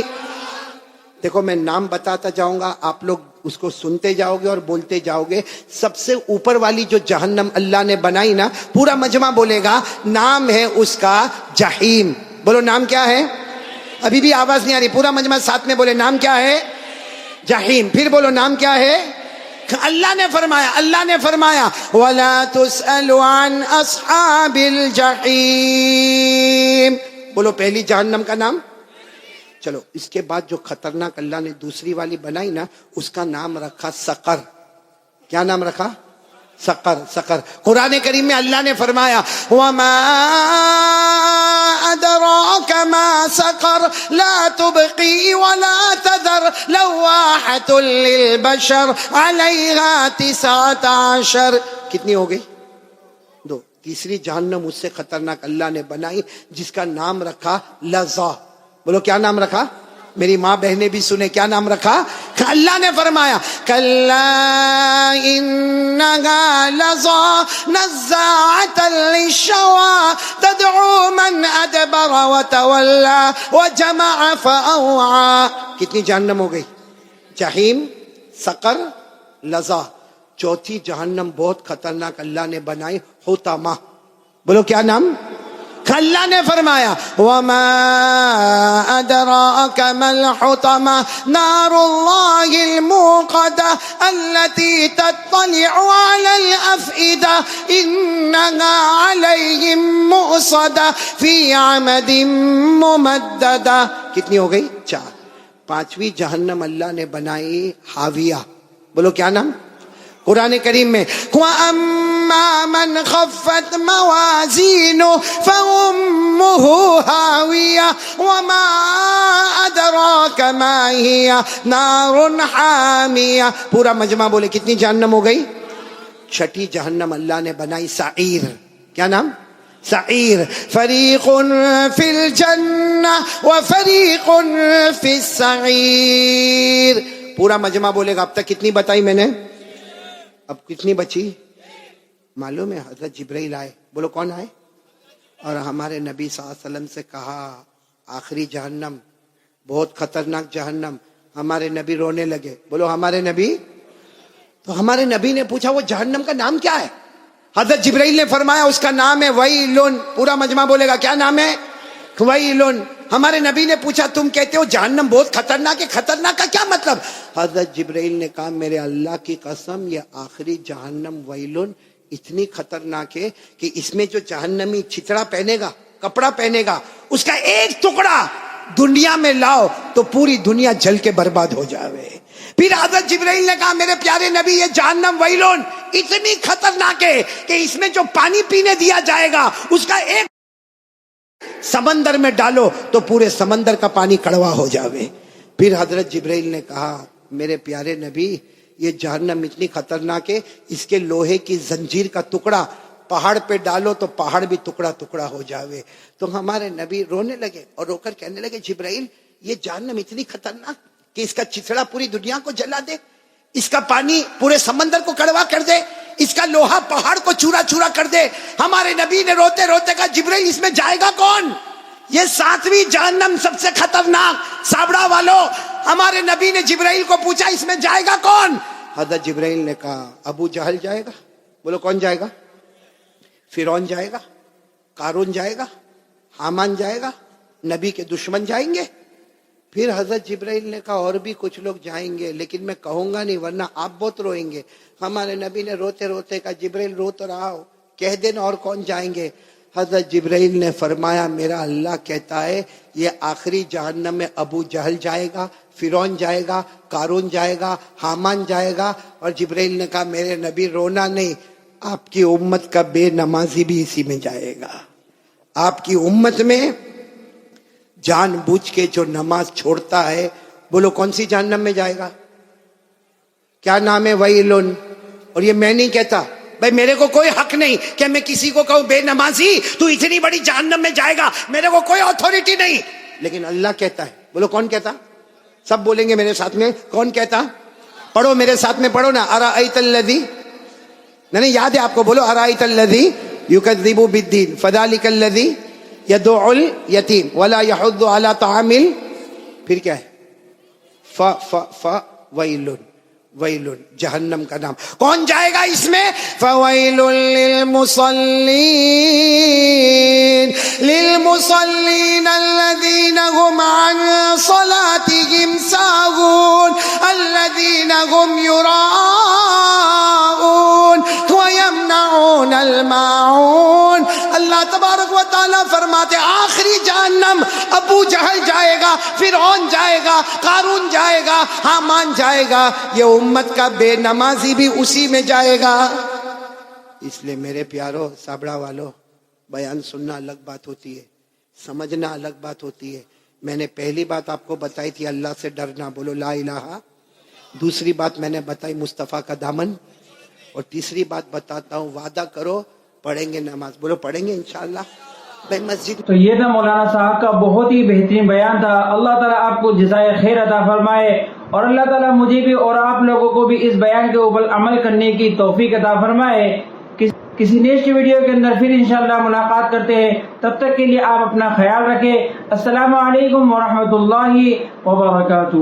دیکھو میں نام بتاتا جاؤں گا, آپ لوگ اس کو سنتے جاؤ گے اور بولتے جاؤ گے. سب سے اوپر والی جو جہنم اللہ نے بنائی نا, پورا مجمع بولے گا, نام ہے اس کا جہیم. بولو نام کیا ہے؟ ابھی بھی آواز نہیں آ رہی, پورا مجمع ساتھ میں بولے نام کیا ہے؟ جہیم. پھر بولو نام کیا ہے؟ اللہ نے فرمایا وَلَا تُسْأَلُ عَنْ أَصْحَابِ الْجَحِيمِ. بولو پہلی جہنم کا نام. چلو اس کے بعد جو خطرناک اللہ نے دوسری والی بنائی نا, اس کا نام رکھا سقر. کیا نام رکھا؟ سقر. قرآن کریم میں اللہ نے فرمایا وَمَا أَدْرَاكَ مَا سَقَرْ لَا تُبْقِي وَلَا تَذَرْ لَوَّاحَةٌ لِلْبَشَرِ عَلَيْهَا 19. کتنی ہو گئی؟ 2. تیسری جہنم اس سے خطرناک اللہ نے بنائی, جس کا نام رکھا لظا. بولو کیا نام رکھا؟ میری ماں بہنیں بھی سنے, کیا نام رکھا؟ اللہ نے فرمایا کَلَّا إِنَّهَا لَظَىٰ نَزَّاعَةً لِلشَّوَىٰ تَدْعُو مَنْ أَدْبَرَ وَتَوَلَّىٰ وَجَمَعَ فَأَوْعَىٰ. کتنی جہنم ہو گئی؟ جہیم, سقر, لظا. چوتھی جہنم بہت خطرناک اللہ نے بنائی, حطمہ. بولو کیا نام؟ اللہ نے فرمایا وما ادراک ما الحطمہ نار اللہ الموقدہ التي تطلع على الافئدہ انها علیہم مؤصدہ فی عمد ممددہ. کتنی ہو گئی؟ 4. 5ویں جہنم اللہ نے بنائی حاویہ. بولو کیا نام؟ قرآن کریم میں وَأَمَّا مَنْ خَفَّتْ مَوَازِينُهُ فَأُمُّهُ هَاوِيَةٌ وَمَا أَدْرَاكَ مَا هِيَ نَارٌ حَامِيَةٌ. پورا مجمع بولے کتنی جہنم ہو گئی؟ 6ٹھی جہنم اللہ نے بنائی سعیر. کیا نام؟ سعیر. فریق فی الجنہ وفریق فی السعیر. پورا مجمع بولے گا. اب تک کتنی بتائی میں نے؟ اب کتنی بچی؟ معلوم ہے حضرت جبرائیل آئے. بولو کون آئے؟ اور ہمارے نبی صلی اللہ علیہ وسلم سے کہا آخری جہنم بہت خطرناک جہنم. ہمارے نبی رونے لگے. بولو ہمارے نبی. تو ہمارے نبی نے پوچھا وہ جہنم کا نام کیا ہے؟ حضرت جبرائیل نے فرمایا اس کا نام ہے ویلن. پورا مجمع بولے گا کیا نام ہے؟ ویلن. ہمارے نبی نے پوچھا تم کہتے ہو جہنم بہت خطرناک ہے، خطرناک کا کیا مطلب؟ حضرت جبرائیل نے کہا میرے اللہ کی قسم یہ آخری جہنم ویلن اتنی خطرناک ہے کہ اس میں جو جہنمی چھتڑا پہنے گا، کپڑا پہنے گا، اس کا ایک ٹکڑا دنیا میں لاؤ تو پوری دنیا جل کے برباد ہو جاوے. پھر حضرت جبرائیل نے کہا میرے پیارے نبی یہ جہنم ویلون اتنی خطرناک ہے کہ اس میں جو پانی پینے دیا جائے گا اس کا ایک سمندر میں ڈالو تو پورے سمندر کا پانی کڑوا ہو جاوے. پھر حضرت جبرائیل نے کہا میرے پیارے نبی یہ جہنم اتنی خطرناک ہے اس کے لوہے کی زنجیر کا ٹکڑا پہاڑ پہ ڈالو تو پہاڑ بھی ٹکڑا ٹکڑا ہو جاوے. تو ہمارے نبی رونے لگے اور رو کر کہنے لگے جبرائیل یہ جہنم اتنی خطرناک کہ اس کا چتڑا پوری دنیا کو جلا دے، اس کا پانی پورے سمندر کو کڑوا کر دے، اس کا لوہا پہاڑ کو چورا چورا کر دے. ہمارے نبی نے روتے روتے کہا جبرائیل اس میں جائے گا کون؟ یہ 7ویں جہنم سب سے خطرناک. سابڑا والو ہمارے نبی نے جبرائیل کو پوچھا اس میں جائے گا کون؟ حضرت جبرائیل نے کہا ابو جہل جائے گا. بولو کون جائے گا؟ فرعون جائے گا، قارون جائے گا، حامان جائے گا، نبی کے دشمن جائیں گے. پھر حضرت جبرائیل نے کہا اور بھی کچھ لوگ جائیں گے لیکن میں کہوں گا نہیں ورنہ آپ بہت روئیں گے. ہمارے نبی نے روتے روتے کہا جبرائیل رو تو رہا ہو کہہ دینا اور کون جائیں گے. حضرت جبرائیل نے فرمایا میرا اللہ کہتا ہے یہ آخری جہنم میں ابو جہل جائے گا، فرعون جائے گا، قارون جائے گا، حامان جائے گا. اور جبرائیل نے کہا میرے نبی رونا نہیں، آپ کی امت کا بے نمازی بھی اسی میں جائے گا. آپ کی امت میں جان بوجھ کے جو نماز چھوڑتا ہے بولو کون سی جہنم میں جائے گا؟ کیا نام ہے؟ ویلن. اور یہ میں نہیں کہتا بھائی، میرے کو کوئی حق نہیں کہ میں کسی کو کہوں بے نمازی تو اتنی بڑی جہنم میں جائے گا، میرے کو کوئی اتھارٹی نہیں، لیکن اللہ کہتا ہے. بولو کون کہتا؟ سب بولیں گے میرے ساتھ میں کون کہتا؟ پڑھو میرے ساتھ میں پڑھو نا. ارأیت الذی، نہیں یاد ہے آپ کو، بولو ارأیت الذی یکذب بالدین فذلک الذی یدعو الیتیم ولا یحض علی طعام. پھر کیا ہے؟ ویلن. ویلن جہنم کا نام. کون جائے گا اس میں؟ فویل للمصلین الذین هم عن صلاتهم ساہون الذین هم یراؤون ویمنعون الماعون. اللہ تبارک و تعالیٰ فرماتے آخری جہنم ابو جہل جائے گا، فرعون جائے گا، قارون جائے گا، حامان جائے گا، یہ امت کا بے نمازی بھی اسی میں جائے گا. اس لیے میرے پیارو سابڑا والو بیان سننا الگ بات ہوتی ہے، سمجھنا الگ بات ہوتی ہے. میں نے پہلی بات آپ کو بتائی تھی اللہ سے ڈرنا، بولو لا الہ. دوسری بات میں نے بتائی مصطفیٰ کا دامن، اور تیسری بات بتاتا ہوں وعدہ کرو پڑھیں گے نماز. بولو پڑھیں گے انشاءاللہ. میں مسجد. تو یہ تھا مولانا صاحب کا بہت ہی بہترین بیان تھا. اللہ تعالیٰ آپ کو جزائے خیر عطا فرمائے، اور اللہ تعالیٰ مجھے بھی اور آپ لوگوں کو بھی اس بیان کے اوپر عمل کرنے کی توفیق عطا فرمائے. کسی نیکسٹ ویڈیو کے اندر پھر انشاءاللہ ملاقات کرتے ہیں. تب تک کے لیے آپ اپنا خیال رکھیں. السلام علیکم ورحمۃ اللہ وبرکاتہ.